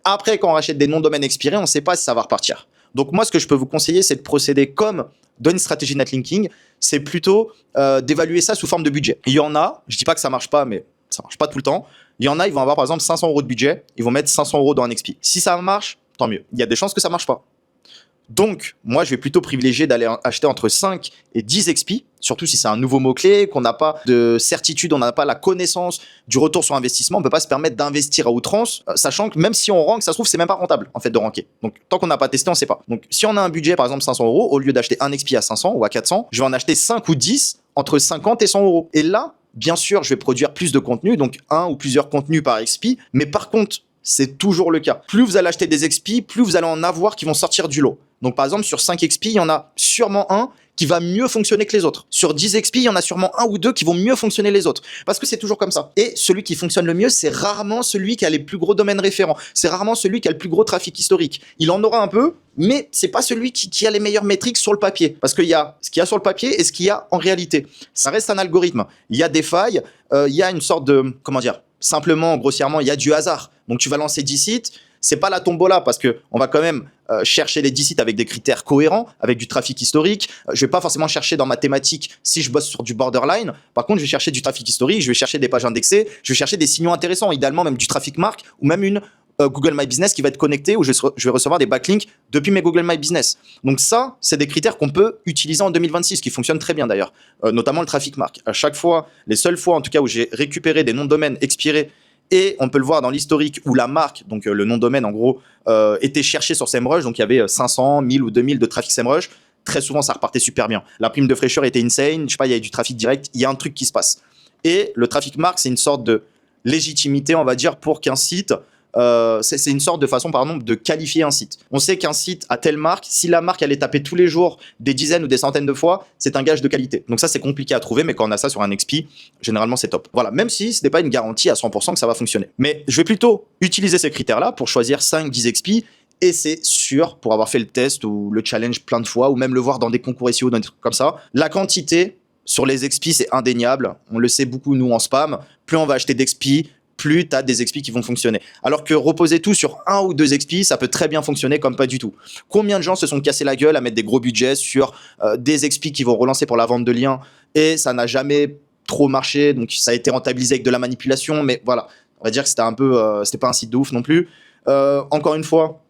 Après, quand on rachète des noms de domaines expirés, on ne sait pas si ça va repartir. Donc moi, ce que je peux vous conseiller, c'est de procéder comme dans une stratégie netlinking, c'est plutôt d'évaluer ça sous forme de budget. Il y en a, je dis pas que ça marche pas, mais ça marche pas tout le temps. Il y en a, ils vont avoir par exemple 500 € de budget, ils vont mettre 500 € dans un XP. Si ça marche, tant mieux. Il y a des chances que ça marche pas. Donc, moi, je vais plutôt privilégier d'aller acheter entre 5 et 10 XP, surtout si c'est un nouveau mot-clé, qu'on n'a pas de certitude, on n'a pas la connaissance du retour sur investissement, on ne peut pas se permettre d'investir à outrance, sachant que même si on rank, ça se trouve, c'est même pas rentable, en fait, de ranker. Donc, tant qu'on n'a pas testé, on ne sait pas. Donc, si on a un budget, par exemple, 500 €, au lieu d'acheter un XP à 500 ou à 400, je vais en acheter 5 ou 10 entre 50 et 100 €. Et là, bien sûr, je vais produire plus de contenu, donc un ou plusieurs contenus par XP, mais par contre, c'est toujours le cas. Plus vous allez acheter des XP, plus vous allez en avoir qui vont sortir du lot. Donc par exemple, sur 5 XP, il y en a sûrement un qui va mieux fonctionner que les autres. Sur 10 XP, il y en a sûrement un ou deux qui vont mieux fonctionner les autres. Parce que c'est toujours comme ça. Et celui qui fonctionne le mieux, c'est rarement celui qui a les plus gros domaines référents. C'est rarement celui qui a le plus gros trafic historique. Il en aura un peu, mais c'est pas celui qui a les meilleures métriques sur le papier. Parce qu'il y a ce qu'il y a sur le papier et ce qu'il y a en réalité. Ça reste un algorithme. Il y a des failles, il y a une sorte de, comment dire, simplement, grossièrement, il y a du hasard. Donc tu vas lancer 10 sites, c'est pas la tombola parce que on va quand même chercher les 10 sites avec des critères cohérents, avec du trafic historique. Je vais pas forcément chercher dans ma thématique si je bosse sur du borderline. Par contre, je vais chercher du trafic historique, je vais chercher des pages indexées, je vais chercher des signaux intéressants, idéalement même du trafic marque ou même une Google My Business qui va être connectée où je vais recevoir des backlinks depuis mes Google My Business. Donc ça, c'est des critères qu'on peut utiliser en 2026, qui fonctionnent très bien d'ailleurs, notamment le trafic marque. À chaque fois, les seules fois en tout cas où j'ai récupéré des noms de domaine expirés, et on peut le voir dans l'historique où la marque, donc le nom de domaine en gros, était cherché sur SEMrush, donc il y avait 500, 1000 ou 2000 de trafic SEMrush. Très souvent, ça repartait super bien. La prime de fraîcheur était insane, je sais pas, il y avait du trafic direct, il y a un truc qui se passe. Et le trafic marque, c'est une sorte de légitimité, on va dire, pour qu'un site, c'est une sorte de façon, par exemple, de qualifier un site. On sait qu'un site a telle marque, si la marque, elle est tapée tous les jours, des dizaines ou des centaines de fois, c'est un gage de qualité. Donc ça, c'est compliqué à trouver, mais quand on a ça sur un XP, généralement, c'est top. Voilà, même si ce n'est pas une garantie à 100% que ça va fonctionner. Mais je vais plutôt utiliser ces critères-là pour choisir 5-10 XP, et c'est sûr, pour avoir fait le test ou le challenge plein de fois, ou même le voir dans des concours SEO, dans des trucs comme ça, la quantité sur les XP, c'est indéniable. On le sait beaucoup, nous, en spam. Plus on va acheter d'XP, plus tu as des XP qui vont fonctionner. Alors que reposer tout sur 1 ou 2 XP, ça peut très bien fonctionner comme pas du tout. Combien de gens se sont cassés la gueule à mettre des gros budgets sur des XP qui vont relancer pour la vente de liens et ça n'a jamais trop marché, donc ça a été rentabilisé avec de la manipulation, mais voilà, on va dire que c'était un peu, c'était pas un site de ouf non plus. Encore une fois,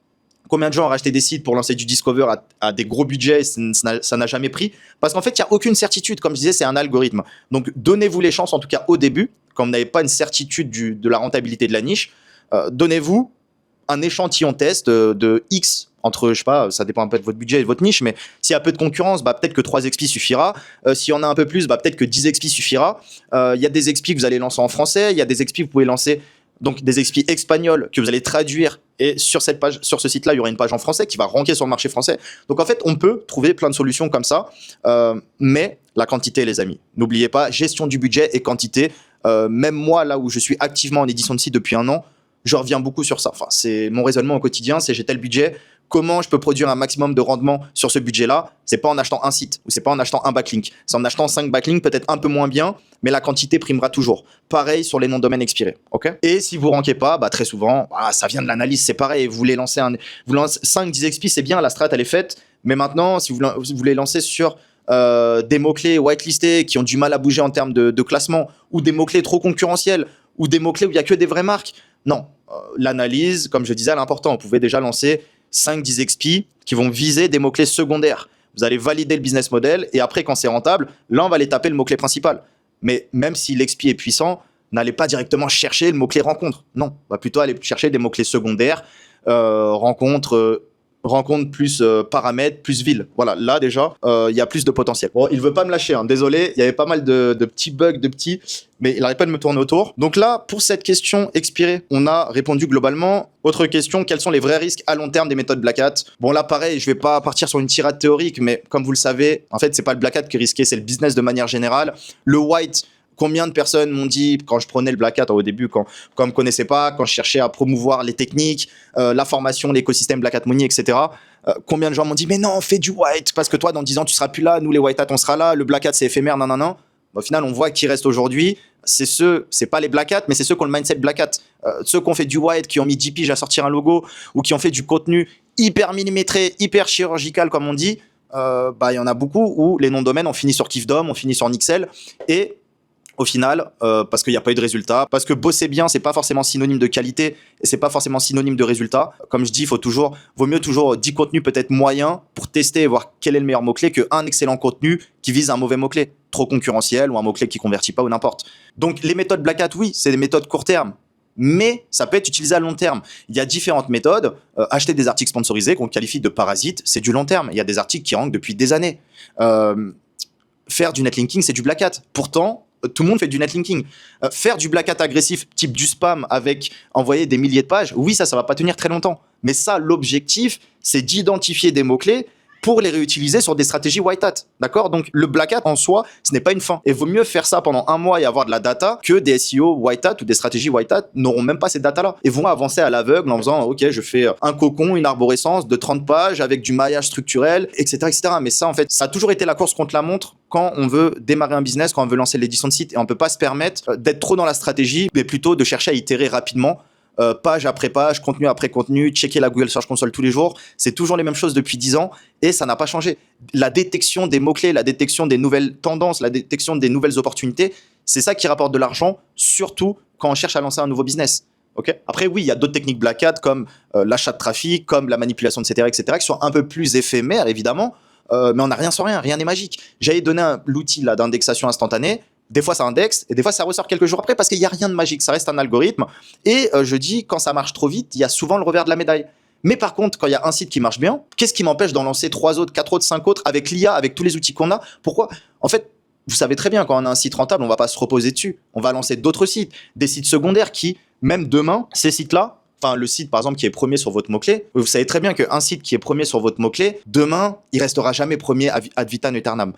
Combien de gens ont racheté des sites pour lancer du Discover à des gros budgets, ça n'a jamais pris. Parce qu'en fait, il n'y a aucune certitude. Comme je disais, c'est un algorithme. Donc, donnez-vous les chances, en tout cas au début, quand vous n'avez pas une certitude de la rentabilité de la niche, donnez-vous un échantillon test de X entre, je sais pas, ça dépend un peu de votre budget et de votre niche, mais s'il y a peu de concurrence, bah, peut-être que 3 XP suffira. S'il y en a un peu plus, bah, peut-être que 10 XP suffira. Il y a des XP que vous allez lancer en français, il y a des XP que vous pouvez lancer, donc des XP espagnols que vous allez traduire, et sur cette page, sur ce site-là, il y aura une page en français qui va ranker sur le marché français. Donc en fait, on peut trouver plein de solutions comme ça, mais la quantité, les amis. N'oubliez pas, gestion du budget et quantité. Même moi, là où je suis activement en édition de site depuis 1 an, je reviens beaucoup sur ça. Enfin, c'est mon raisonnement au quotidien, c'est j'ai tel budget, comment je peux produire un maximum de rendement sur ce budget-là? C'est pas en achetant un site ou c'est pas en achetant un backlink. C'est en achetant 5 backlinks, peut-être un peu moins bien, mais la quantité primera toujours. Pareil sur les noms de domaine expirés. Ok. Et si vous rankez pas, bah, très souvent, ça vient de l'analyse, c'est pareil. Vous voulez lancer 5-10 XP, c'est bien, la strat elle est faite. Mais maintenant, si vous voulez lancer sur des mots-clés whitelistés qui ont du mal à bouger en termes de classement, ou des mots-clés trop concurrentiels, ou des mots-clés où il n'y a que des vraies marques, non. L'analyse, comme je disais, elle est importante. Vous pouvez déjà lancer 5-10 XP qui vont viser des mots-clés secondaires. Vous allez valider le business model et après, quand c'est rentable, là, on va aller taper le mot-clé principal. Mais même si l'XP est puissant, n'allez pas directement chercher le mot-clé rencontre. Non, on va plutôt aller chercher des mots-clés secondaires, rencontre plus paramètres, plus ville. Voilà, là déjà, il y a plus de potentiel. Bon, il veut pas me lâcher, hein. Désolé, il y avait pas mal de petits bugs, mais il n'arrête pas de me tourner autour. Donc là, pour cette question expirée, on a répondu globalement. Autre question, quels sont les vrais risques à long terme des méthodes Black Hat? Bon là, pareil, je vais pas partir sur une tirade théorique, mais comme vous le savez, en fait, c'est pas le Black Hat qui est risqué, c'est le business de manière générale. Le white, combien de personnes m'ont dit, quand je prenais le Black Hat au début, quand on me connaissait pas, quand je cherchais à promouvoir les techniques, la formation, l'écosystème Black Hat Money, etc. Combien de gens m'ont dit, mais non, fais du white, parce que toi, dans 10 ans, tu seras plus là, nous, les white hat, on sera là, le Black Hat, c'est éphémère, non, non, non. Au final, on voit qui reste aujourd'hui. C'est pas les Black Hat, mais c'est ceux qui ont le mindset Black Hat. Ceux qui ont fait du white, qui ont mis 10 piges à sortir un logo, ou qui ont fait du contenu hyper millimétré, hyper chirurgical, comme on dit, il y en a beaucoup où les noms de domaine, on finit sur Kifdom, on finit sur Nixel, et au final, parce qu'il n'y a pas eu de résultat, parce que bosser bien, c'est pas forcément synonyme de qualité, et c'est pas forcément synonyme de résultat. Comme je dis, vaut mieux toujours 10 contenus peut-être moyens pour tester et voir quel est le meilleur mot-clé qu'un excellent contenu qui vise un mauvais mot-clé, trop concurrentiel ou un mot-clé qui convertit pas ou n'importe. Donc les méthodes Black Hat, oui, c'est des méthodes court terme, mais ça peut être utilisé à long terme. Il y a différentes méthodes. Acheter des articles sponsorisés qu'on qualifie de parasites, c'est du long terme. Il y a des articles qui rankent depuis des années. Faire du netlinking, c'est du Black Hat. Pourtant, tout le monde fait du netlinking. Faire du Black Hat agressif, type du spam, avec envoyer des milliers de pages, oui, ça va pas tenir très longtemps. Mais ça, l'objectif, c'est d'identifier des mots-clés pour les réutiliser sur des stratégies white hat. D'accord? Donc, le Black Hat en soi, ce n'est pas une fin. Et vaut mieux faire ça pendant 1 mois et avoir de la data que des SEO white hat ou des stratégies white hat n'auront même pas cette data-là. Et vont avancer à l'aveugle en faisant, OK, je fais un cocon, une arborescence de 30 pages avec du maillage structurel, etc., etc. Mais ça, en fait, ça a toujours été la course contre la montre quand on veut démarrer un business, quand on veut lancer l'édition de site. Et on peut pas se permettre d'être trop dans la stratégie, mais plutôt de chercher à itérer rapidement. Page après page, contenu après contenu, checker la Google Search Console tous les jours. C'est toujours les mêmes choses depuis 10 ans et ça n'a pas changé. La détection des mots-clés, la détection des nouvelles tendances, la détection des nouvelles opportunités, c'est ça qui rapporte de l'argent, surtout quand on cherche à lancer un nouveau business. Okay. Après, oui, il y a d'autres techniques Black Hat comme l'achat de trafic, comme la manipulation, etc., qui sont un peu plus éphémères, évidemment, mais on n'a rien sans rien, rien n'est magique. J'avais donné l'outil d'indexation instantanée. Des fois, ça indexe et des fois, ça ressort quelques jours après parce qu'il n'y a rien de magique. Ça reste un algorithme. Et je dis, quand ça marche trop vite, il y a souvent le revers de la médaille. Mais par contre, quand il y a un site qui marche bien, qu'est-ce qui m'empêche d'en lancer 3 autres, 4 autres, 5 autres avec l'IA, avec tous les outils qu'on a? Pourquoi? En fait, vous savez très bien, quand on a un site rentable, on ne va pas se reposer dessus. On va lancer d'autres sites, des sites secondaires qui, même demain, ces sites-là, enfin le site par exemple qui est premier sur votre mot-clé, vous savez très bien qu'un site qui est premier sur votre mot-clé, demain, il restera jamais premier ad vitam aeternam.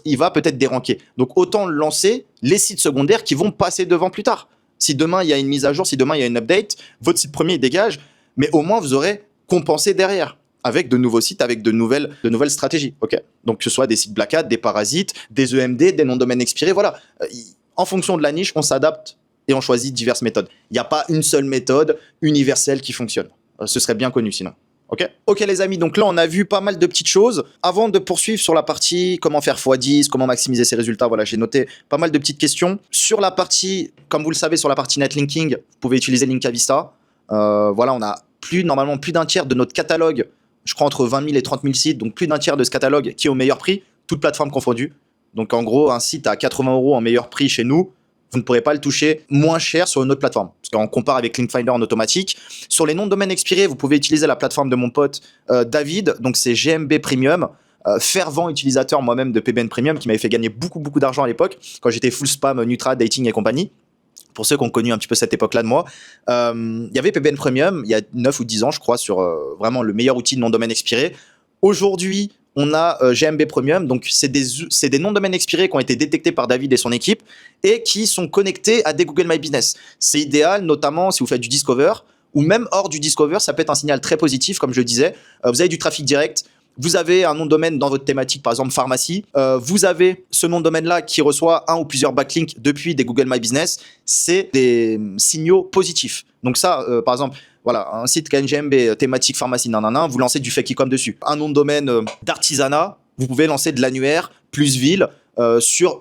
Il va peut-être déranquer. Donc autant lancer les sites secondaires qui vont passer devant plus tard. Si demain il y a une mise à jour, si demain il y a une update, votre site premier il dégage, mais au moins vous aurez compensé derrière avec de nouveaux sites, avec de nouvelles stratégies. Ok. Donc que ce soit des sites Black Hat, des parasites, des EMD, des noms de domaine expirés, voilà. En fonction de la niche, on s'adapte et on choisit diverses méthodes. Il n'y a pas une seule méthode universelle qui fonctionne. Ce serait bien connu sinon. Ok les amis, donc là on a vu pas mal de petites choses. Avant de poursuivre sur la partie comment faire x10, comment maximiser ses résultats, voilà, j'ai noté pas mal de petites questions. Sur la partie, comme vous le savez, sur la partie netlinking, vous pouvez utiliser Linkavista. Voilà, on a normalement plus d'un tiers de notre catalogue, je crois entre 20 000 et 30 000 sites, donc plus d'un tiers de ce catalogue qui est au meilleur prix, toutes plateformes confondues. Donc en gros, un site à 80 € en meilleur prix chez nous, vous ne pourrez pas le toucher moins cher sur une autre plateforme. Parce qu'on compare avec Linkfinder en automatique. Sur les noms de domaine expirés, vous pouvez utiliser la plateforme de mon pote David, donc c'est GMB Premium. Fervent utilisateur moi-même de PBN Premium qui m'avait fait gagner beaucoup d'argent à l'époque quand j'étais full spam, Nutra, dating et compagnie. Pour ceux qui ont connu un petit peu cette époque-là de moi, il y avait PBN Premium il y a 9 ou 10 ans, je crois, sur vraiment le meilleur outil de nom de domaine expiré. Aujourd'hui, on a GMB Premium, donc c'est des noms de domaine expirés qui ont été détectés par David et son équipe et qui sont connectés à des Google My Business. C'est idéal, notamment si vous faites du Discover ou même hors du Discover, ça peut être un signal très positif, comme je le disais. Vous avez du trafic direct. Vous avez un nom de domaine dans votre thématique, par exemple pharmacie. Vous avez ce nom de domaine-là qui reçoit un ou plusieurs backlinks depuis des Google My Business. C'est des signaux positifs. Donc ça, par exemple, voilà, un site KNGMB, thématique pharmacie, vous lancez du fake e-com dessus. Un nom de domaine d'artisanat, vous pouvez lancer de l'annuaire plus ville. Sur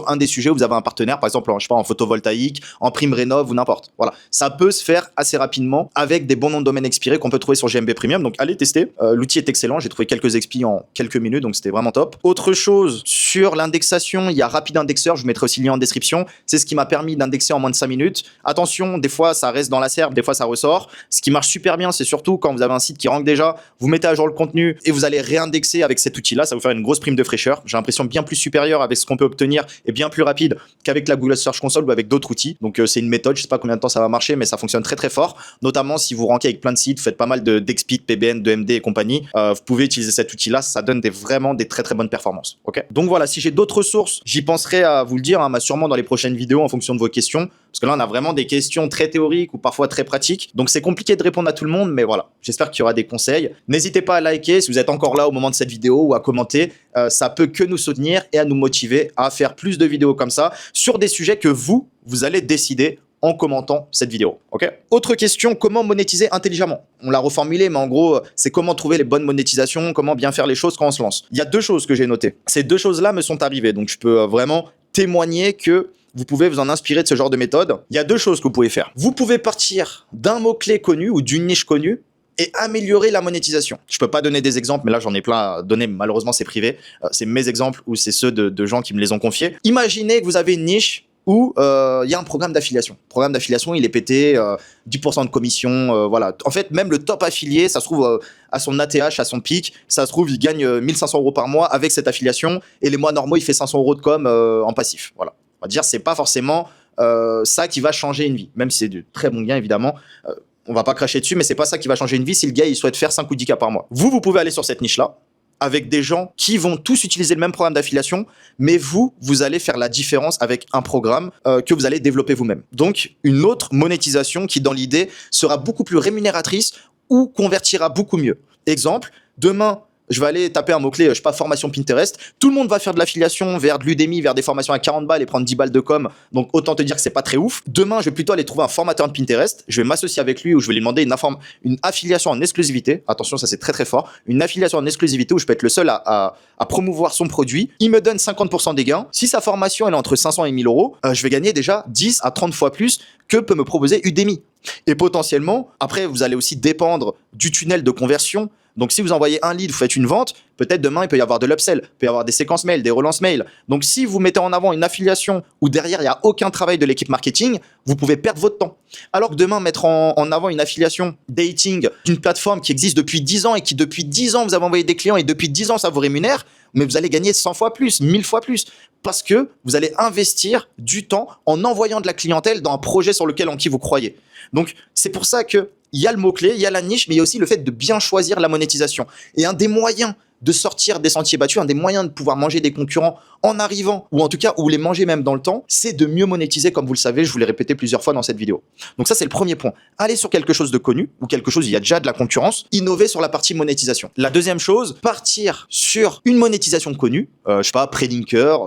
un des sujets où vous avez un partenaire, par exemple je sais pas, en photovoltaïque, en prime rénov ou n'importe. Voilà, ça peut se faire assez rapidement avec des bons noms de domaine expirés qu'on peut trouver sur GMB Premium. Donc allez tester, l'outil est excellent, j'ai trouvé quelques expis en quelques minutes, donc c'était vraiment top. Autre chose, sur l'indexation, il y a Rapid Indexer, je vous mettrai aussi le lien en description. C'est ce qui m'a permis d'indexer en moins de 5 minutes. Attention, des fois ça reste dans la serve, des fois ça ressort. Ce qui marche super bien, c'est surtout quand vous avez un site qui rank déjà, vous mettez à jour le contenu et vous allez réindexer avec cet outil-là, ça va vous faire une grosse prime de fraîcheur. J'ai l'impression bien plus supérieure avec ce qu'on peut obtenir et bien plus rapide qu'avec la Google Search Console ou avec d'autres outils. Donc c'est une méthode, je sais pas combien de temps ça va marcher, mais ça fonctionne très fort, notamment si vous rankez avec plein de sites, vous faites pas mal d'expit, PBN, de MD et compagnie, vous pouvez utiliser cet outil-là, ça donne vraiment des très bonnes performances. Ok. Donc voilà, si j'ai d'autres ressources, j'y penserai à vous le dire, hein, sûrement dans les prochaines vidéos en fonction de vos questions, parce que là on a vraiment des questions très théoriques ou parfois très pratiques, donc c'est compliqué de répondre à tout le monde, mais voilà, j'espère qu'il y aura des conseils. N'hésitez pas à liker si vous êtes encore là au moment de cette vidéo ou à commenter, ça peut que nous soutenir et à nous motiver à faire plus de vidéos comme ça sur des sujets que vous allez décider en commentant cette vidéo. Ok. Autre question, comment monétiser intelligemment? On l'a reformulé, mais en gros, c'est comment trouver les bonnes monétisations, comment bien faire les choses quand on se lance. Il y a 2 choses que j'ai notées. Ces 2 choses-là me sont arrivées, donc je peux vraiment témoigner que vous pouvez vous en inspirer de ce genre de méthode. Il y a 2 choses que vous pouvez faire. Vous pouvez partir d'un mot-clé connu ou d'une niche connue et améliorer la monétisation. Je peux pas donner des exemples, mais là j'en ai plein à donner, malheureusement c'est privé. C'est mes exemples ou c'est ceux de gens qui me les ont confiés. Imaginez que vous avez une niche où il y a un programme d'affiliation. Le programme d'affiliation, il est pété, 10% de commission, voilà. En fait, même le top affilié, ça se trouve à son ATH, à son pic, ça se trouve, il gagne 1500 € par mois avec cette affiliation, et les mois normaux, il fait 500 € de com en passif. Voilà. On va dire, c'est pas forcément ça qui va changer une vie, même si c'est de très bons gains, évidemment. On va pas cracher dessus, mais c'est pas ça qui va changer une vie si le gars, il souhaite faire 5 ou 10K par mois. Vous pouvez aller sur cette niche-là, avec des gens qui vont tous utiliser le même programme d'affiliation, mais vous allez faire la différence avec un programme que vous allez développer vous-même. Donc, une autre monétisation qui, dans l'idée, sera beaucoup plus rémunératrice ou convertira beaucoup mieux. Exemple, demain, je vais aller taper un mot-clé, je sais pas, formation Pinterest. Tout le monde va faire de l'affiliation vers de l'Udemy, vers des formations à 40 balles et prendre 10 balles de com. Donc, autant te dire que c'est pas très ouf. Demain, je vais plutôt aller trouver un formateur de Pinterest. Je vais m'associer avec lui ou je vais lui demander une affiliation en exclusivité. Attention, ça c'est très fort. Une affiliation en exclusivité où je peux être le seul à promouvoir son produit. Il me donne 50% des gains. Si sa formation elle est entre 500 et 1000 €, je vais gagner déjà 10 à 30 fois plus que peut me proposer Udemy. Et potentiellement, après, vous allez aussi dépendre du tunnel de conversion. Donc, si vous envoyez un lead, vous faites une vente, peut-être demain, il peut y avoir de l'upsell, il peut y avoir des séquences mail, des relances mail. Donc, si vous mettez en avant une affiliation où derrière, il n'y a aucun travail de l'équipe marketing, vous pouvez perdre votre temps. Alors que demain, mettre en avant une affiliation dating d'une plateforme qui existe depuis 10 ans et qui, depuis 10 ans, vous avez envoyé des clients et depuis 10 ans, ça vous rémunère, mais vous allez gagner 100 fois plus, 1000 fois plus. Parce que vous allez investir du temps en envoyant de la clientèle dans un projet sur lequel en qui vous croyez. Donc, c'est pour ça que il y a le mot-clé, il y a la niche, mais il y a aussi le fait de bien choisir la monétisation. Et un des moyens de sortir des sentiers battus, un des moyens de pouvoir manger des concurrents en arrivant, ou en tout cas, ou les manger même dans le temps, c'est de mieux monétiser, comme vous le savez, je vous l'ai répété plusieurs fois dans cette vidéo. Donc ça, c'est le premier point. Aller sur quelque chose de connu, ou quelque chose où il y a déjà de la concurrence, innover sur la partie monétisation. La deuxième chose, partir sur une monétisation connue, je sais pas, Prelinker,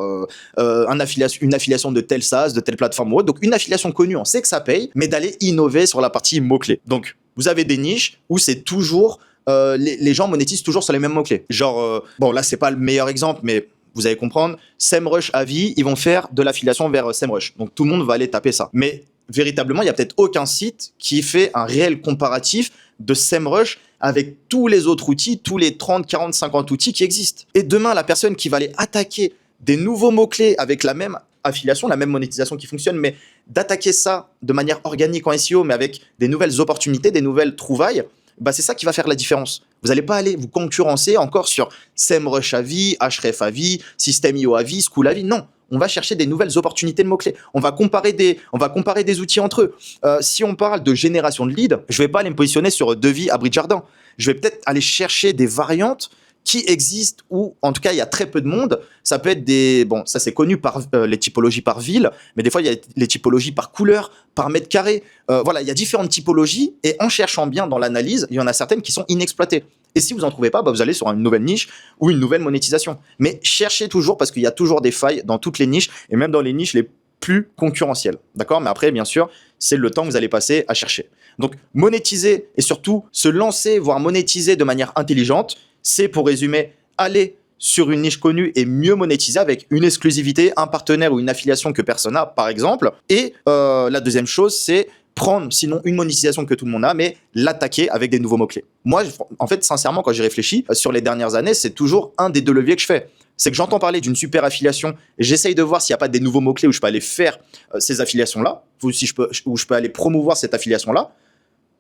une affiliation de tel SaaS, de telle plateforme ou autre. Donc une affiliation connue, on sait que ça paye, mais d'aller innover sur la partie mots-clés. Donc, vous avez des niches où c'est toujours... les gens monétisent toujours sur les mêmes mots-clés. Genre, bon là c'est pas le meilleur exemple, mais vous allez comprendre, SEMrush à vie, ils vont faire de l'affiliation vers SEMrush. Donc tout le monde va aller taper ça. Mais véritablement, il n'y a peut-être aucun site qui fait un réel comparatif de SEMrush avec tous les autres outils, tous les 30, 40, 50 outils qui existent. Et demain, la personne qui va aller attaquer des nouveaux mots-clés avec la même affiliation, la même monétisation qui fonctionne, mais d'attaquer ça de manière organique en SEO, mais avec des nouvelles opportunités, des nouvelles trouvailles, bah c'est ça qui va faire la différence. Vous n'allez pas aller vous concurrencer encore sur SEMrush à vie, Ahref à vie, System.io à vie, School à vie. Non, on va chercher des nouvelles opportunités de mots-clés. On va comparer des outils entre eux. Si on parle de génération de leads, je ne vais pas aller me positionner sur devis à Bridgardin. Je vais peut-être aller chercher des variantes qui existent, ou en tout cas il y a très peu de monde. Ça peut être des... Bon, ça c'est connu par les typologies par ville, mais des fois il y a les typologies par couleur, par mètre carré. Voilà, il y a différentes typologies, et en cherchant bien dans l'analyse, il y en a certaines qui sont inexploitées. Et si vous n'en trouvez pas, bah vous allez sur une nouvelle niche ou une nouvelle monétisation. Mais cherchez toujours, parce qu'il y a toujours des failles dans toutes les niches, et même dans les niches les plus concurrentielles. D'accord? Mais après, bien sûr, c'est le temps que vous allez passer à chercher. Donc, monétiser et surtout se lancer, voire monétiser de manière intelligente, c'est, pour résumer, aller sur une niche connue et mieux monétiser avec une exclusivité, un partenaire ou une affiliation que personne n'a, par exemple. Et la deuxième chose, c'est prendre, sinon une monétisation que tout le monde a, mais l'attaquer avec des nouveaux mots-clés. Moi, en fait, sincèrement, quand j'y réfléchis, sur les dernières années, c'est toujours un des deux leviers que je fais. C'est que j'entends parler d'une super affiliation et j'essaye de voir s'il n'y a pas des nouveaux mots-clés où je peux aller faire ces affiliations-là, ou si où je peux aller promouvoir cette affiliation-là,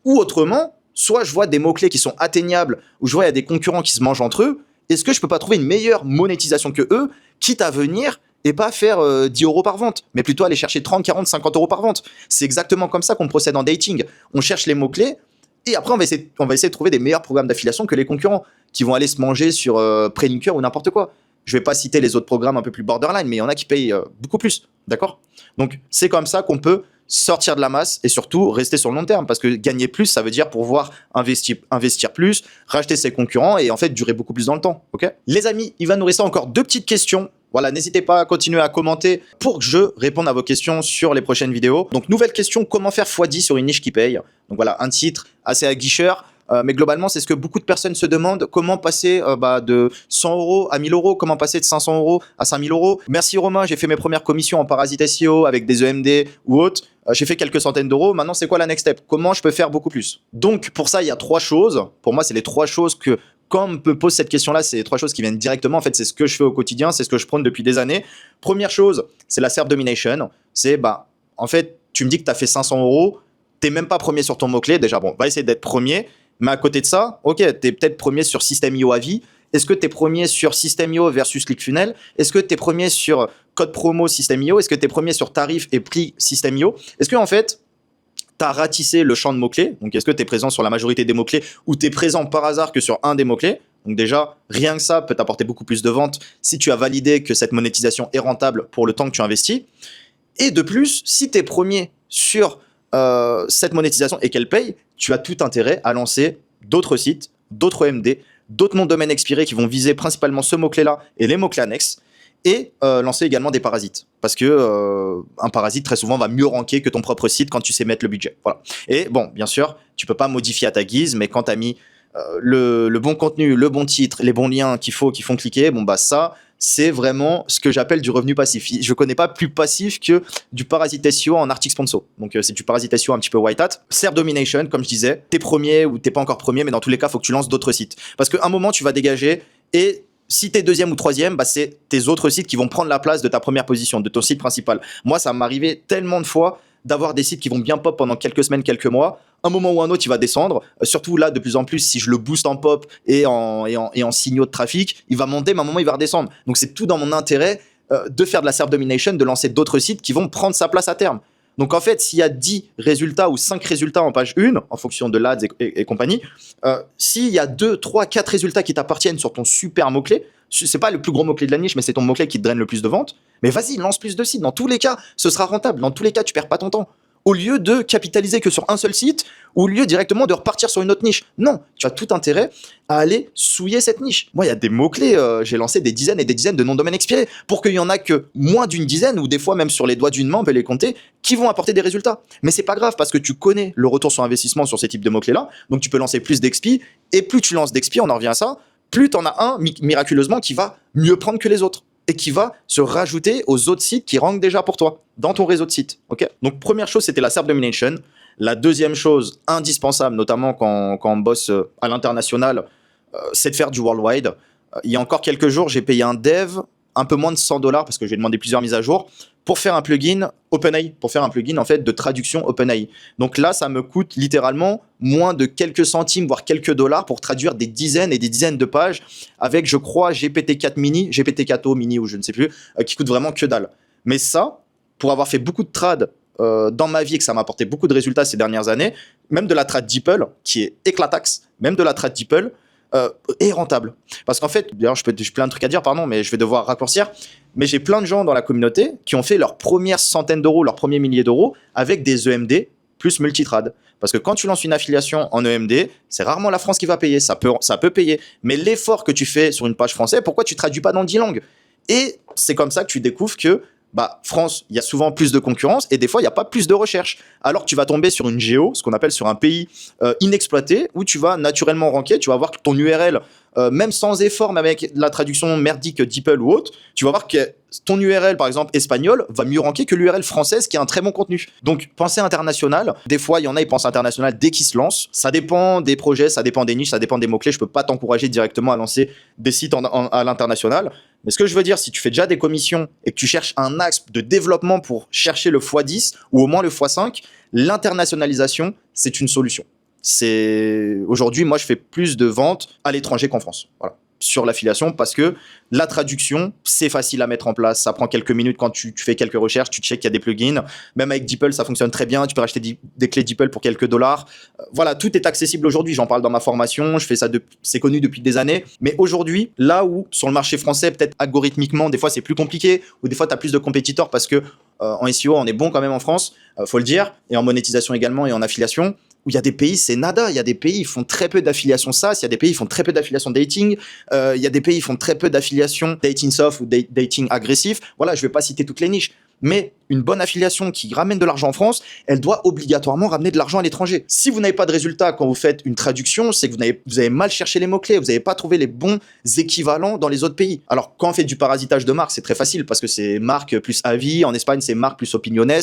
ou autrement, soit je vois des mots-clés qui sont atteignables, ou je vois il y a des concurrents qui se mangent entre eux, est-ce que je peux pas trouver une meilleure monétisation que eux, quitte à venir et pas faire 10 euros par vente, mais plutôt aller chercher 30, 40, 50 euros par vente. C'est exactement comme ça qu'on procède en dating. On cherche les mots-clés, et après on va essayer de trouver des meilleurs programmes d'affiliation que les concurrents, qui vont aller se manger sur Prelinker ou n'importe quoi. Je vais pas citer les autres programmes un peu plus borderline, mais il y en a qui payent beaucoup plus, d'accord? Donc c'est comme ça qu'on peut sortir de la masse et surtout rester sur le long terme, parce que gagner plus, ça veut dire pouvoir investir plus, racheter ses concurrents et en fait durer beaucoup plus dans le temps. Ok, les amis, il va nous rester encore 2 petites questions. Voilà, n'hésitez pas à continuer à commenter pour que je réponde à vos questions sur les prochaines vidéos. Donc nouvelle question, comment faire x10 sur une niche qui paye? Donc voilà, un titre assez aguicheur. Mais globalement, c'est ce que beaucoup de personnes se demandent, comment passer de 100 euros à 1000 euros, comment passer de 500 euros à 5000 euros. Merci Romain, j'ai fait mes premières commissions en parasite SEO avec des EMD ou autres. J'ai fait quelques centaines d'euros. Maintenant, c'est quoi la next step? Comment je peux faire beaucoup plus? Donc, pour ça, il y a 3 choses. Pour moi, c'est les 3 choses que, quand on me pose cette question-là, c'est les 3 choses qui viennent directement. En fait, c'est ce que je fais au quotidien, c'est ce que je prône depuis des années. Première chose, c'est la SERP Domination. C'est, en fait, tu me dis que tu as fait 500 euros, tu n'es même pas premier sur ton mot-clé. Déjà, bon, va essayer d'être premier. Mais à côté de ça, ok, tu es peut-être premier sur System.io à vie. Est-ce que tu es premier sur System.io versus ClickFunnels? Est-ce que tu es premier sur code promo System.io? Est-ce que tu es premier sur tarif et prix System.io? Est-ce que en fait, tu as ratissé le champ de mots-clés? Donc, est-ce que tu es présent sur la majorité des mots-clés ou tu es présent par hasard que sur un des mots-clés? Donc déjà, rien que ça peut t'apporter beaucoup plus de ventes si tu as validé que cette monétisation est rentable pour le temps que tu investis. Et de plus, si tu es premier sur cette monétisation et qu'elle paye, tu as tout intérêt à lancer d'autres sites, d'autres OMD, d'autres noms de domaine expirés qui vont viser principalement ce mot-clé-là et les mots-clés annexes, et lancer également des parasites. Parce que un parasite, très souvent, va mieux ranker que ton propre site quand tu sais mettre le budget. Voilà. Et bon, bien sûr, tu peux pas modifier à ta guise, mais quand tu as mis le bon contenu, le bon titre, les bons liens qui font cliquer, bon ça, c'est vraiment ce que j'appelle du revenu passif. Je connais pas plus passif que du parasite SEO en article sponsor. Donc c'est du parasite SEO un petit peu white hat. SERP Domination, comme je disais, t'es premier ou t'es pas encore premier, mais dans tous les cas, faut que tu lances d'autres sites. Parce qu'à un moment, tu vas dégager, et si t'es deuxième ou troisième, c'est tes autres sites qui vont prendre la place de ta première position, de ton site principal. Moi, ça m'est arrivé tellement de fois d'avoir des sites qui vont bien pop pendant quelques semaines, quelques mois. Un moment ou un autre, il va descendre. Surtout là, de plus en plus, si je le booste en pop et en signaux de trafic, il va monter, mais à un moment, il va redescendre. Donc, c'est tout dans mon intérêt de faire de la SERP Domination, de lancer d'autres sites qui vont prendre sa place à terme. Donc, en fait, s'il y a 10 résultats ou 5 résultats en page 1, en fonction de l'ADS et compagnie, s'il y a 2, 3, 4 résultats qui t'appartiennent sur ton super mot-clé, c'est pas le plus gros mot-clé de la niche, mais c'est ton mot-clé qui te draine le plus de ventes, mais vas-y, lance plus de sites. Dans tous les cas, ce sera rentable. Dans tous les cas, tu perds pas ton temps. Au lieu de capitaliser que sur un seul site, ou au lieu directement de repartir sur une autre niche. Non, tu as tout intérêt à aller souiller cette niche. Moi, il y a des mots-clés, j'ai lancé des dizaines et des dizaines de noms de domaine expirés, pour qu'il y en a que moins d'une dizaine, ou des fois même sur les doigts d'une main, on peut les compter, qui vont apporter des résultats. Mais c'est pas grave, parce que tu connais le retour sur investissement sur ces types de mots-clés-là, donc tu peux lancer plus d'expi, et plus tu lances d'expi, on en revient à ça, plus tu en as un, miraculeusement, qui va mieux prendre que les autres, et qui va se rajouter aux autres sites qui rankent déjà pour toi, dans ton réseau de sites. Okay, donc première chose, c'était la SERP Domination. La deuxième chose indispensable, notamment quand on bosse à l'international, c'est de faire du worldwide. Il y a encore quelques jours, j'ai payé un dev un peu moins de 100 dollars parce que j'ai demandé plusieurs mises à jour pour faire un plugin OpenAI, pour faire un plugin en fait de traduction OpenAI. Donc là, ça me coûte littéralement moins de quelques centimes, voire quelques dollars pour traduire des dizaines et des dizaines de pages avec, je crois, GPT-4 mini, GPT-4o mini ou je ne sais plus, qui coûte vraiment que dalle. Mais ça, pour avoir fait beaucoup de trad dans ma vie et que ça m'a apporté beaucoup de résultats ces dernières années, même de la trad DeepL, qui est éclataxe, même de la trad DeepL, est rentable. Parce qu'en fait, d'ailleurs, j'ai plein de trucs à dire, pardon, mais je vais devoir raccourcir. Mais j'ai plein de gens dans la communauté qui ont fait leurs premières centaines d'euros, leurs premiers milliers d'euros avec des EMD plus multitrad. Parce que quand tu lances une affiliation en EMD, c'est rarement la France qui va payer. Ça peut payer. Mais l'effort que tu fais sur une page française, pourquoi tu ne traduis pas dans 10 langues? Et c'est comme ça que tu découvres que France, il y a souvent plus de concurrence et des fois, il n'y a pas plus de recherche. Alors que tu vas tomber sur une géo, ce qu'on appelle sur un pays inexploité, où tu vas naturellement ranker, tu vas voir que ton URL, même sans effort, même avec la traduction merdique DeepL ou autre, tu vas voir que ton URL, par exemple, espagnol, va mieux ranker que l'URL française qui a un très bon contenu. Donc, pensez international. Des fois, il y en a, ils pensent international dès qu'ils se lancent. Ça dépend des projets, ça dépend des niches, ça dépend des mots-clés. Je peux pas t'encourager directement à lancer des sites à l'international. Mais ce que je veux dire, si tu fais déjà des commissions et que tu cherches un axe de développement pour chercher le x10 ou au moins le x5, l'internationalisation, c'est une solution. Aujourd'hui, moi, je fais plus de ventes à l'étranger qu'en France. Voilà. Sur l'affiliation, parce que la traduction, c'est facile à mettre en place. Ça prend quelques minutes quand tu fais quelques recherches, tu checkes qu'il y a des plugins. Même avec DeepL, ça fonctionne très bien. Tu peux racheter des clés DeepL pour quelques dollars. Voilà, tout est accessible aujourd'hui. J'en parle dans ma formation. Je fais ça, c'est connu depuis des années. Mais aujourd'hui, là où sur le marché français, peut-être algorithmiquement, des fois c'est plus compliqué, ou des fois tu as plus de compétiteurs parce que en SEO, on est bon quand même en France, faut le dire, et en monétisation également et en affiliation. Où il y a des pays, c'est nada. Il y a des pays, ils font très peu d'affiliation SaaS. Il y a des pays, ils font très peu d'affiliation dating. Il y a des pays, ils font très peu d'affiliation dating soft ou dating agressif. Voilà, je vais pas citer toutes les niches. Mais une bonne affiliation qui ramène de l'argent en France, elle doit obligatoirement ramener de l'argent à l'étranger. Si vous n'avez pas de résultat quand vous faites une traduction, c'est que vous avez mal cherché les mots-clés, vous n'avez pas trouvé les bons équivalents dans les autres pays. Alors, quand on fait du parasitage de marque, c'est très facile parce que c'est marque plus avis. En Espagne, c'est marque plus opiniones.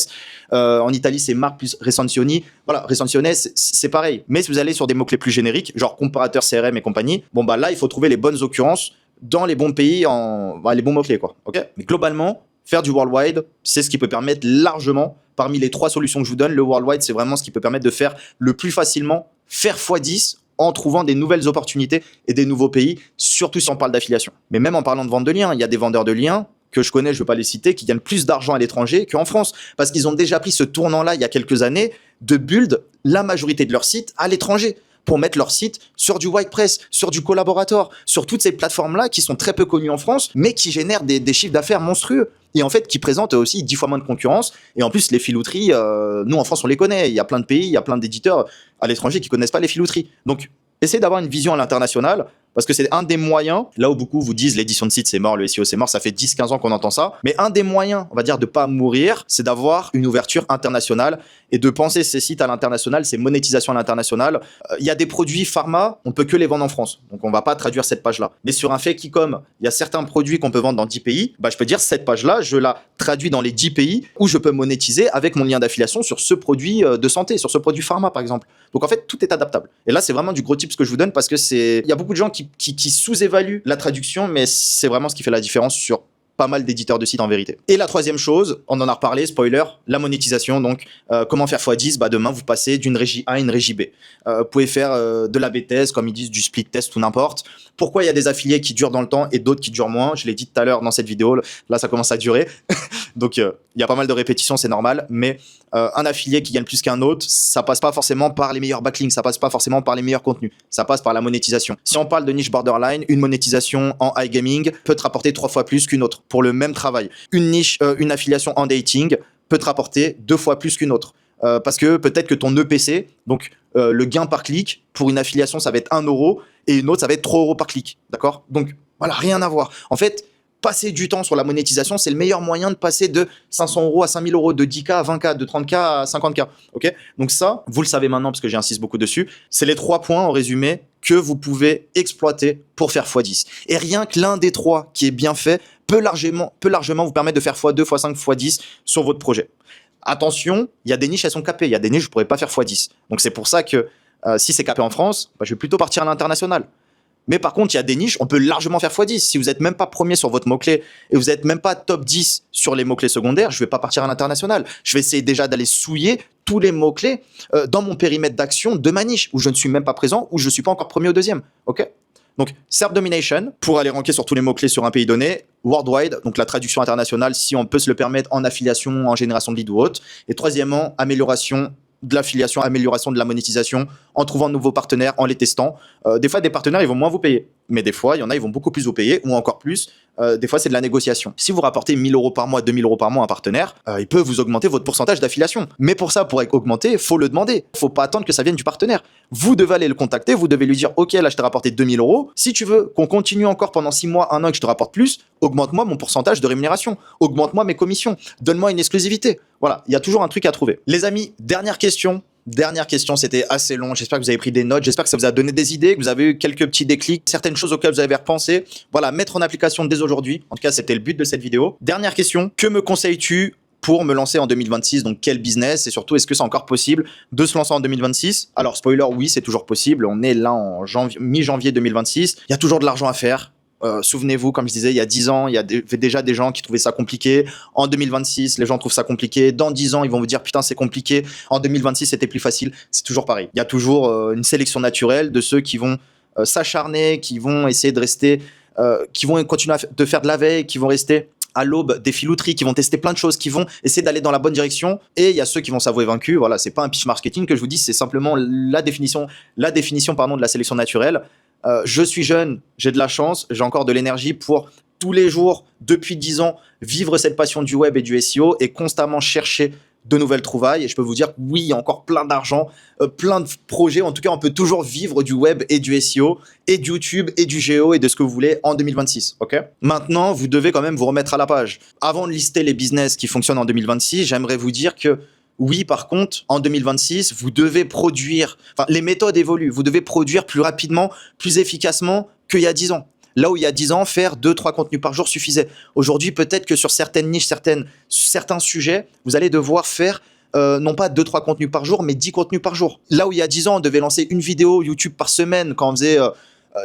En Italie, c'est marque plus recensioni. Voilà, recensiones, c'est pareil. Mais si vous allez sur des mots-clés plus génériques, genre comparateur CRM et compagnie, là, il faut trouver les bonnes occurrences dans les bons pays, les bons mots-clés, quoi. Ok. Mais globalement, faire du worldwide, c'est ce qui peut permettre largement, parmi les 3 solutions que je vous donne, le worldwide, c'est vraiment ce qui peut permettre de faire le plus facilement, faire x10 en trouvant des nouvelles opportunités et des nouveaux pays, surtout si on parle d'affiliation. Mais même en parlant de vente de liens, il y a des vendeurs de liens que je connais, je ne veux pas les citer, qui gagnent plus d'argent à l'étranger qu'en France, parce qu'ils ont déjà pris ce tournant-là il y a quelques années de build la majorité de leurs sites à l'étranger, pour mettre leur site sur du WordPress, sur du Collaborator, sur toutes ces plateformes-là qui sont très peu connues en France, mais qui génèrent des chiffres d'affaires monstrueux. Et en fait, qui présentent aussi 10 fois moins de concurrence. Et en plus, les filouteries, nous en France, on les connaît. Il y a plein de pays, il y a plein d'éditeurs à l'étranger qui connaissent pas les filouteries. Donc, essayez d'avoir une vision à l'international, parce que c'est un des moyens, là où beaucoup vous disent l'édition de site c'est mort, le SEO c'est mort, ça fait 10-15 ans qu'on entend ça, mais un des moyens, on va dire, de pas mourir, c'est d'avoir une ouverture internationale et de penser ces sites à l'international, ces monétisations à l'international. Il y a des produits pharma, on peut que les vendre en France, donc on va pas traduire cette page-là. Mais sur un fait e-com, il y a certains produits qu'on peut vendre dans 10 pays, je peux dire cette page-là, je la traduis dans les 10 pays où je peux monétiser avec mon lien d'affiliation sur ce produit de santé, sur ce produit pharma par exemple. Donc en fait, tout est adaptable. Et là, c'est vraiment du gros tips que je vous donne parce que il y a beaucoup de gens qui sous-évaluent la traduction, mais c'est vraiment ce qui fait la différence sur pas mal d'éditeurs de sites en vérité. Et la troisième chose, on en a reparlé, spoiler, la monétisation. Donc, comment faire x10 ? Demain, vous passez d'une régie A à une régie B. Vous pouvez faire de l'A/B test, comme ils disent, du split test ou n'importe. Pourquoi il y a des affiliés qui durent dans le temps et d'autres qui durent moins ? Je l'ai dit tout à l'heure dans cette vidéo, là, ça commence à durer. Donc, il y a pas mal de répétitions, c'est normal. Mais un affilié qui gagne plus qu'un autre, ça passe pas forcément par les meilleurs backlinks, ça passe pas forcément par les meilleurs contenus. Ça passe par la monétisation. Si on parle de niche borderline, une monétisation en iGaming peut te rapporter 3 fois plus qu'une autre pour le même travail. Une niche, une affiliation en dating peut te rapporter 2 fois plus qu'une autre. Parce que peut-être que ton EPC, donc le gain par clic, pour une affiliation, ça va être 1 euro et une autre, ça va être 3 euros par clic. D'accord ? Donc, voilà, rien à voir. En fait, passer du temps sur la monétisation, c'est le meilleur moyen de passer de 500 euros à 5000 euros, de 10K à 20K, de 30K à 50K. Ok ? Donc ça, vous le savez maintenant parce que j'insiste beaucoup dessus. C'est les 3 points en résumé que vous pouvez exploiter pour faire x10. Et rien que l'un des 3 qui est bien fait peut largement vous permettre de faire x2, x5, x10 sur votre projet. Attention, il y a des niches, elles sont capées. Il y a des niches, je ne pourrais pas faire x10. Donc c'est pour ça que si c'est capé en France, je vais plutôt partir à l'international. Mais par contre, il y a des niches, on peut largement faire x10. Si vous n'êtes même pas premier sur votre mot-clé et vous n'êtes même pas top 10 sur les mots-clés secondaires, je ne vais pas partir à l'international. Je vais essayer déjà d'aller souiller tous les mots-clés dans mon périmètre d'action de ma niche, où je ne suis même pas présent, où je ne suis pas encore premier ou deuxième. Ok ? Donc, SERP Domination, pour aller ranker sur tous les mots-clés sur un pays donné. Worldwide, donc la traduction internationale, si on peut se le permettre en affiliation, en génération de leads ou autre. Et troisièmement, amélioration de l'affiliation, amélioration de la monétisation, en trouvant de nouveaux partenaires, en les testant. Des fois, des partenaires, ils vont moins vous payer. Mais des fois, il y en a, ils vont beaucoup plus vous payer, ou encore plus. Des fois, c'est de la négociation. Si vous rapportez 1 000 € par mois, 2 000 € par mois à un partenaire, il peut vous augmenter votre pourcentage d'affiliation. Mais pour ça, pour augmenter, il faut le demander. Il ne faut pas attendre que ça vienne du partenaire. Vous devez aller le contacter, vous devez lui dire « Ok, là, je t'ai rapporté 2 000 €. Si tu veux qu'on continue encore pendant 6 mois, 1 an et que je te rapporte plus, augmente-moi mon pourcentage de rémunération. Augmente-moi mes commissions. Donne-moi une exclusivité. » Voilà, il y a toujours un truc à trouver. Les amis, dernière question, c'était assez long. J'espère que vous avez pris des notes. J'espère que ça vous a donné des idées, que vous avez eu quelques petits déclics, certaines choses auxquelles vous avez repensé. Voilà, mettre en application dès aujourd'hui. En tout cas, c'était le but de cette vidéo. Dernière question. Que me conseilles-tu pour me lancer en 2026? Donc, quel business? Et surtout, est-ce que c'est encore possible de se lancer en 2026? Alors, spoiler, oui, c'est toujours possible. On est là en mi-janvier 2026. Il y a toujours de l'argent à faire. Souvenez-vous, comme je disais, il y a 10 ans, il y a déjà des gens qui trouvaient ça compliqué. En 2026, les gens trouvent ça compliqué. Dans 10 ans, ils vont vous dire putain, c'est compliqué. En 2026, c'était plus facile. C'est toujours pareil. Il y a toujours une sélection naturelle de ceux qui vont s'acharner, qui vont essayer de rester, qui vont continuer de faire de la veille, qui vont rester à l'aube des filouteries, qui vont tester plein de choses, qui vont essayer d'aller dans la bonne direction. Et il y a ceux qui vont s'avouer vaincus. Voilà, c'est pas un pitch marketing que je vous dis, c'est simplement la définition de la sélection naturelle. Je suis jeune, j'ai de la chance, j'ai encore de l'énergie pour tous les jours, depuis 10 ans, vivre cette passion du web et du SEO et constamment chercher de nouvelles trouvailles. Et je peux vous dire que oui, il y a encore plein d'argent, plein de projets. En tout cas, on peut toujours vivre du web et du SEO et du YouTube et du GEO et de ce que vous voulez en 2026. Ok ? Maintenant, vous devez quand même vous remettre à la page. Avant de lister les business qui fonctionnent en 2026, j'aimerais vous dire que oui, par contre, en 2026, vous devez produire, les méthodes évoluent, vous devez produire plus rapidement, plus efficacement qu'il y a 10 ans. Là où il y a 10 ans, faire 2-3 contenus par jour suffisait. Aujourd'hui, peut-être que sur certaines niches, certains sujets, vous allez devoir faire non pas 2-3 contenus par jour, mais 10 contenus par jour. Là où il y a 10 ans, on devait lancer une vidéo YouTube par semaine quand on faisait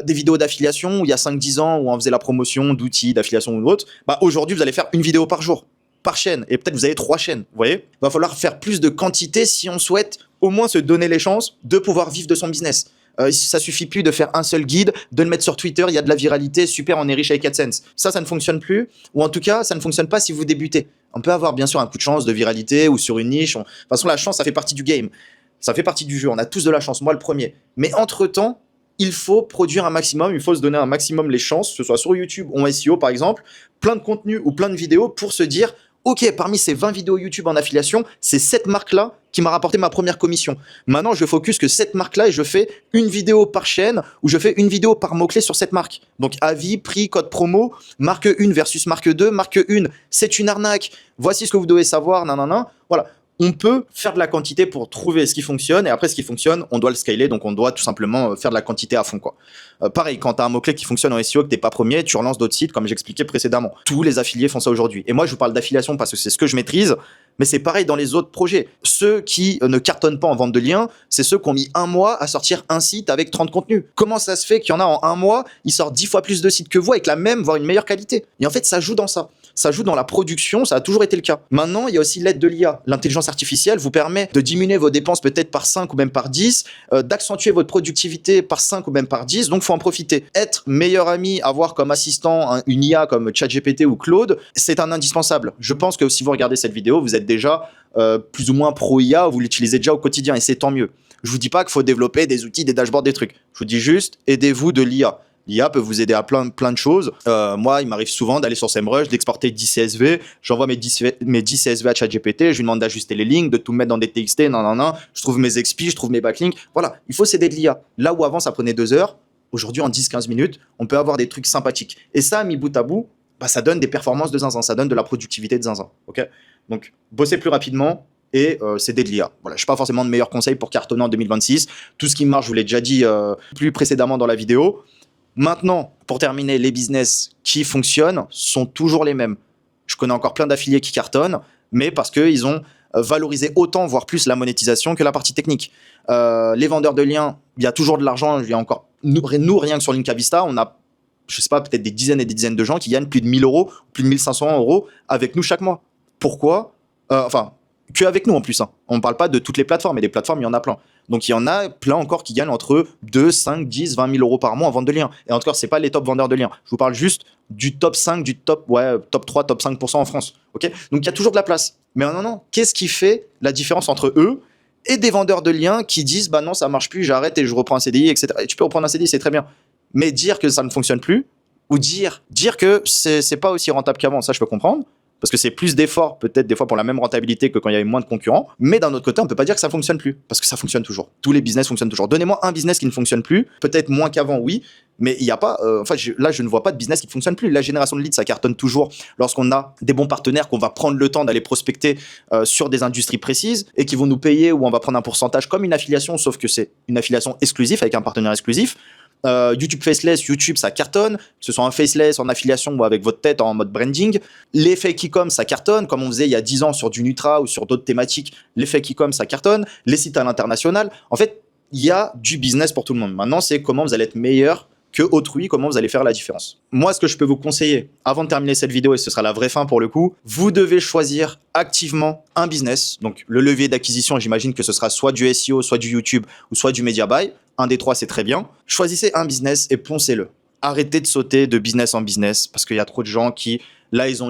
des vidéos d'affiliation, où il y a 5-10 ans, où on faisait la promotion d'outils d'affiliation ou d'autres, aujourd'hui, vous allez faire une vidéo par jour. Par chaîne, et peut-être vous avez 3 chaînes, vous voyez. Il va falloir faire plus de quantité si on souhaite au moins se donner les chances de pouvoir vivre de son business. Ça suffit plus de faire un seul guide, de le mettre sur Twitter, il y a de la viralité, super, on est riche avec AdSense. Ça ne fonctionne plus, ou en tout cas, ça ne fonctionne pas si vous débutez. On peut avoir bien sûr un coup de chance de viralité ou sur une niche. De toute façon, la chance, ça fait partie du game. Ça fait partie du jeu, on a tous de la chance, moi le premier. Mais entre-temps, il faut produire un maximum, il faut se donner un maximum les chances, que ce soit sur YouTube ou en SEO par exemple, plein de contenu ou plein de vidéos pour se dire ok, parmi ces 20 vidéos YouTube en affiliation, c'est cette marque-là qui m'a rapporté ma première commission. Maintenant, je focus que cette marque-là et je fais une vidéo par chaîne ou je fais une vidéo par mot-clé sur cette marque. Donc, avis, prix, code promo, marque 1 versus marque 2, marque 1, c'est une arnaque. Voici ce que vous devez savoir, nanana. Voilà. On peut faire de la quantité pour trouver ce qui fonctionne et après ce qui fonctionne, on doit le scaler, donc on doit tout simplement faire de la quantité à fond, quoi. Pareil, quand tu as un mot-clé qui fonctionne en SEO, que tu n'es pas premier, tu relances d'autres sites comme j'expliquais précédemment. Tous les affiliés font ça aujourd'hui. Et moi, je vous parle d'affiliation parce que c'est ce que je maîtrise, mais c'est pareil dans les autres projets. Ceux qui ne cartonnent pas en vente de liens, c'est ceux qui ont mis 1 mois à sortir un site avec 30 contenus. Comment ça se fait qu'il y en a en 1 mois, ils sortent 10 fois plus de sites que vous avec la même, voire une meilleure qualité? Et en fait, ça joue dans ça. Ça joue dans la production, ça a toujours été le cas. Maintenant, il y a aussi l'aide de l'IA. L'intelligence artificielle vous permet de diminuer vos dépenses peut-être par 5 ou même par 10, d'accentuer votre productivité par 5 ou même par 10, donc il faut en profiter. Être meilleur ami, avoir comme assistant une IA comme ChatGPT ou Claude, c'est un indispensable. Je pense que si vous regardez cette vidéo, vous êtes déjà plus ou moins pro IA, vous l'utilisez déjà au quotidien et c'est tant mieux. Je vous dis pas qu'il faut développer des outils, des dashboards, des trucs. Je vous dis juste, aidez-vous de l'IA. L'IA peut vous aider à plein de choses. Moi, il m'arrive souvent d'aller sur SEMrush, d'exporter 10 CSV. J'envoie mes 10 CSV à ChatGPT. Je lui demande d'ajuster les lignes, de tout mettre dans des TXT. Je trouve mes XP, je trouve mes backlinks. Voilà, il faut s'aider de l'IA. Là où avant, ça prenait 2 heures, aujourd'hui, en 10-15 minutes, on peut avoir des trucs sympathiques. Et ça, mis bout à bout, ça donne des performances de zinzin. Ça donne de la productivité de zinzin. Okay, donc, bossez plus rapidement. Et c'est de l'IA. Voilà, je n'ai pas forcément de meilleurs conseils pour cartonner en 2026. Tout ce qui marche, je vous l'ai déjà dit plus précédemment dans la vidéo. Maintenant, pour terminer, les business qui fonctionnent sont toujours les mêmes. Je connais encore plein d'affiliés qui cartonnent, mais parce qu'ils ont valoriser autant, voire plus, la monétisation que la partie technique. Les vendeurs de liens, il y a toujours de l'argent. Il y a encore nous rien que sur Linkavista, on a, je sais pas, peut-être des dizaines et des dizaines de gens qui gagnent plus de 1000 euros, plus de 1500 euros avec nous chaque mois. Pourquoi? Que avec nous en plus. Hein. On ne parle pas de toutes les plateformes, et des plateformes, il y en a plein. Donc il y en a plein encore qui gagnent entre 2, 5, 10, 20 000 euros par mois en vente de liens. Et encore, ce n'est pas les top vendeurs de liens. Je vous parle juste du top 5, du top 3, top 5% en France. Okay, donc il y a toujours de la place. Mais non, qu'est-ce qui fait la différence entre eux et des vendeurs de liens qui disent bah non, ça marche plus, j'arrête et je reprends un CDI, etc. Et tu peux reprendre un CDI, c'est très bien. Mais dire que ça ne fonctionne plus, ou dire que c'est pas aussi rentable qu'avant, ça je peux comprendre. Parce que c'est plus d'efforts, peut-être des fois pour la même rentabilité que quand il y avait moins de concurrents. Mais d'un autre côté, on ne peut pas dire que ça ne fonctionne plus. Parce que ça fonctionne toujours. Tous les business fonctionnent toujours. Donnez-moi un business qui ne fonctionne plus. Peut-être moins qu'avant, oui. Mais il n'y a pas. Là, je ne vois pas de business qui ne fonctionne plus. La génération de leads, ça cartonne toujours lorsqu'on a des bons partenaires, qu'on va prendre le temps d'aller prospecter sur des industries précises et qui vont nous payer, ou on va prendre un pourcentage comme une affiliation, sauf que c'est une affiliation exclusive avec un partenaire exclusif. YouTube Faceless, YouTube ça cartonne, que ce soit un Faceless en affiliation ou avec votre tête en mode branding. Les fake e-com ça cartonne, comme on faisait il y a 10 ans sur du Nutra ou sur d'autres thématiques, les fake e-com ça cartonne, les sites à l'international. En fait, il y a du business pour tout le monde. Maintenant, c'est comment vous allez être meilleur que autrui, comment vous allez faire la différence. Moi, ce que je peux vous conseiller, avant de terminer cette vidéo, et ce sera la vraie fin pour le coup, vous devez choisir activement un business. Donc, le levier d'acquisition, j'imagine que ce sera soit du SEO, soit du YouTube, ou soit du Media Buy. Un des trois, c'est très bien. Choisissez un business et poncez-le. Arrêtez de sauter de business en business, parce qu'il y a trop de gens qui, là, ils ont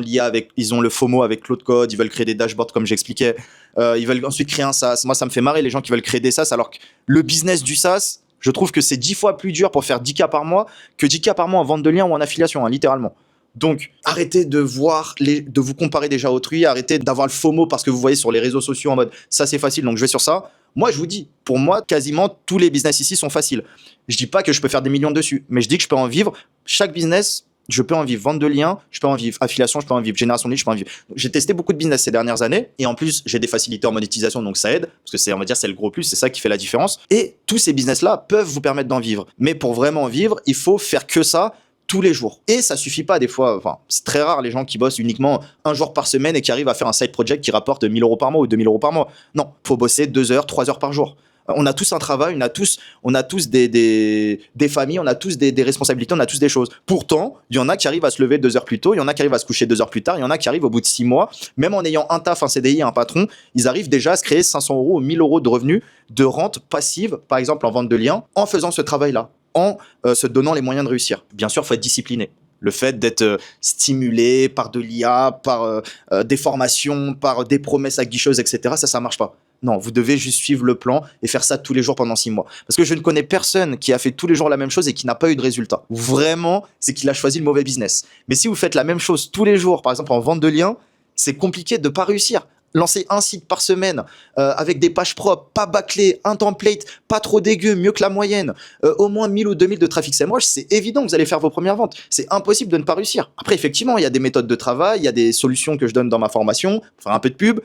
le FOMO avec Claude Code, ils veulent créer des dashboards comme j'expliquais, ils veulent ensuite créer un SaaS. Moi, ça me fait marrer les gens qui veulent créer des SaaS, alors que le business du SaaS, je trouve que c'est 10 fois plus dur pour faire 10K par mois que 10K par mois en vente de liens ou en affiliation, hein, littéralement. Donc, arrêtez de vous comparer déjà à autrui, arrêtez d'avoir le FOMO parce que vous voyez sur les réseaux sociaux en mode ça c'est facile donc je vais sur ça. Moi, je vous dis, pour moi, quasiment tous les business ici sont faciles. Je dis pas que je peux faire des millions dessus, mais je dis que je peux en vivre. Chaque business, je peux en vivre. Vente de liens, je peux en vivre. Affiliation, je peux en vivre. Génération de leads, je peux en vivre. J'ai testé beaucoup de business ces dernières années et en plus, j'ai des facilités en monétisation, donc ça aide parce que c'est, on va dire, c'est le gros plus, c'est ça qui fait la différence. Et tous ces business-là peuvent vous permettre d'en vivre. Mais pour vraiment en vivre, il faut faire que ça tous les jours. Et ça suffit pas des fois, enfin, c'est très rare les gens qui bossent uniquement un jour par semaine et qui arrivent à faire un side project qui rapporte 1000 euros par mois ou 2000 euros par mois. Non, faut bosser 2 heures, 3 heures par jour. On a tous un travail, on a tous des familles, on a tous des responsabilités, on a tous des choses. Pourtant, il y en a qui arrivent à se lever 2 heures plus tôt, il y en a qui arrivent à se coucher 2 heures plus tard, il y en a qui arrivent au bout de 6 mois, même en ayant un taf, un CDI, un patron, ils arrivent déjà à se créer 500 euros ou 1000 euros de revenus de rente passive, par exemple en vente de liens, en faisant ce travail-là, en se donnant les moyens de réussir. Bien sûr, il faut être discipliné. Le fait d'être stimulé par de l'IA, par des formations, par des promesses aguicheuses, etc., ça marche pas. Non, vous devez juste suivre le plan et faire ça tous les jours pendant 6 mois. Parce que je ne connais personne qui a fait tous les jours la même chose et qui n'a pas eu de résultat. Vraiment, c'est qu'il a choisi le mauvais business. Mais si vous faites la même chose tous les jours, par exemple en vente de liens, c'est compliqué de ne pas réussir. Lancez un site par semaine avec des pages propres, pas bâclées, un template, pas trop dégueu, mieux que la moyenne, au moins 1000 ou 2000 de trafic SEMrush, c'est évident que vous allez faire vos premières ventes. C'est impossible de ne pas réussir. Après, effectivement, il y a des méthodes de travail, il y a des solutions que je donne dans ma formation, pour faire un peu de pub,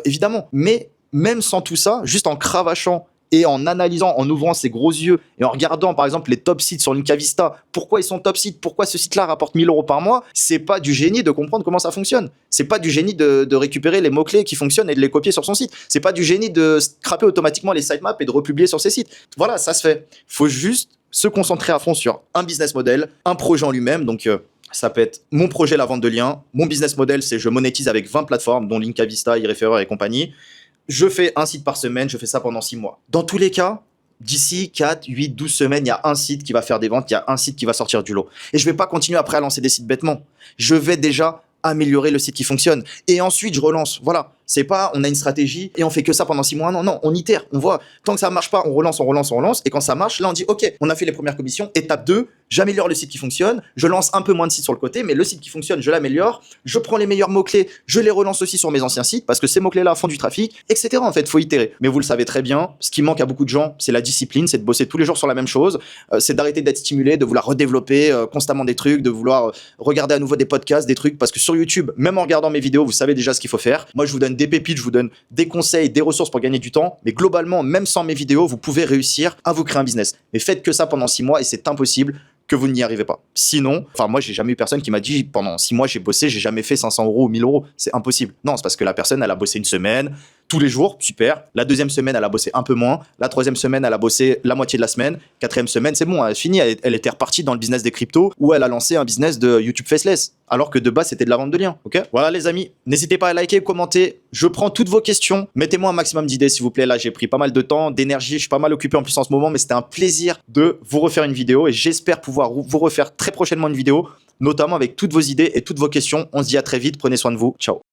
évidemment. Mais même sans tout ça, juste en cravachant et en analysant, en ouvrant ses gros yeux et en regardant par exemple les top sites sur Linkavista, pourquoi ils sont top sites, pourquoi ce site-là rapporte 1000 euros par mois, c'est pas du génie de comprendre comment ça fonctionne. C'est pas du génie de récupérer les mots-clés qui fonctionnent et de les copier sur son site. C'est pas du génie de scraper automatiquement les sitemaps et de republier sur ses sites. Voilà, ça se fait. Faut juste se concentrer à fond sur un business model, un projet en lui-même. Donc, ça peut être mon projet, la vente de liens. Mon business model, c'est je monétise avec 20 plateformes, dont Linkavista, eReferrer et compagnie. Je fais un site par semaine, je fais ça pendant 6 mois. Dans tous les cas, d'ici 4, 8, 12 semaines, il y a un site qui va faire des ventes, il y a un site qui va sortir du lot. Et je ne vais pas continuer après à lancer des sites bêtement. Je vais déjà améliorer le site qui fonctionne. Et ensuite, je relance. Voilà. C'est pas, on a une stratégie et on fait que ça pendant 6 mois. Non, on itère, on voit. Tant que ça marche pas, on relance. Et quand ça marche, là, on dit, OK, on a fait les premières commissions. Étape 2, j'améliore le site qui fonctionne. Je lance un peu moins de sites sur le côté, mais le site qui fonctionne, je l'améliore. Je prends les meilleurs mots-clés, je les relance aussi sur mes anciens sites parce que ces mots-clés-là font du trafic, etc. En fait, faut itérer. Mais vous le savez très bien, ce qui manque à beaucoup de gens, c'est la discipline, c'est de bosser tous les jours sur la même chose, c'est d'arrêter d'être stimulé, de vouloir redévelopper constamment des trucs, de vouloir regarder à nouveau des podcasts, des trucs, parce que sur YouTube, même en regardant mes vidéos, vous savez déjà ce qu'il faut faire. Moi, je vous donne des pépites, je vous donne des conseils, des ressources pour gagner du temps, mais globalement, même sans mes vidéos, vous pouvez réussir à vous créer un business. Mais faites que ça pendant 6 mois et c'est impossible que vous n'y arrivez pas. Sinon, moi, j'ai jamais eu personne qui m'a dit pendant 6 mois, j'ai bossé, j'ai jamais fait 500 euros ou 1000 euros. C'est impossible. Non, c'est parce que la personne, elle a bossé une semaine, tous les jours, super. La deuxième semaine, elle a bossé un peu moins. La troisième semaine, elle a bossé la moitié de la semaine. Quatrième semaine, c'est bon, elle a fini. Elle était repartie dans le business des cryptos où elle a lancé un business de YouTube Faceless. Alors que de base, c'était de la vente de liens. Ok. Voilà, les amis. N'hésitez pas à liker, commenter. Je prends toutes vos questions. Mettez-moi un maximum d'idées, s'il vous plaît. Là, j'ai pris pas mal de temps, d'énergie. Je suis pas mal occupé en plus en ce moment, mais c'était un plaisir de vous refaire une vidéo et j'espère pouvoir vous refaire très prochainement une vidéo, notamment avec toutes vos idées et toutes vos questions. On se dit à très vite. Prenez soin de vous. Ciao.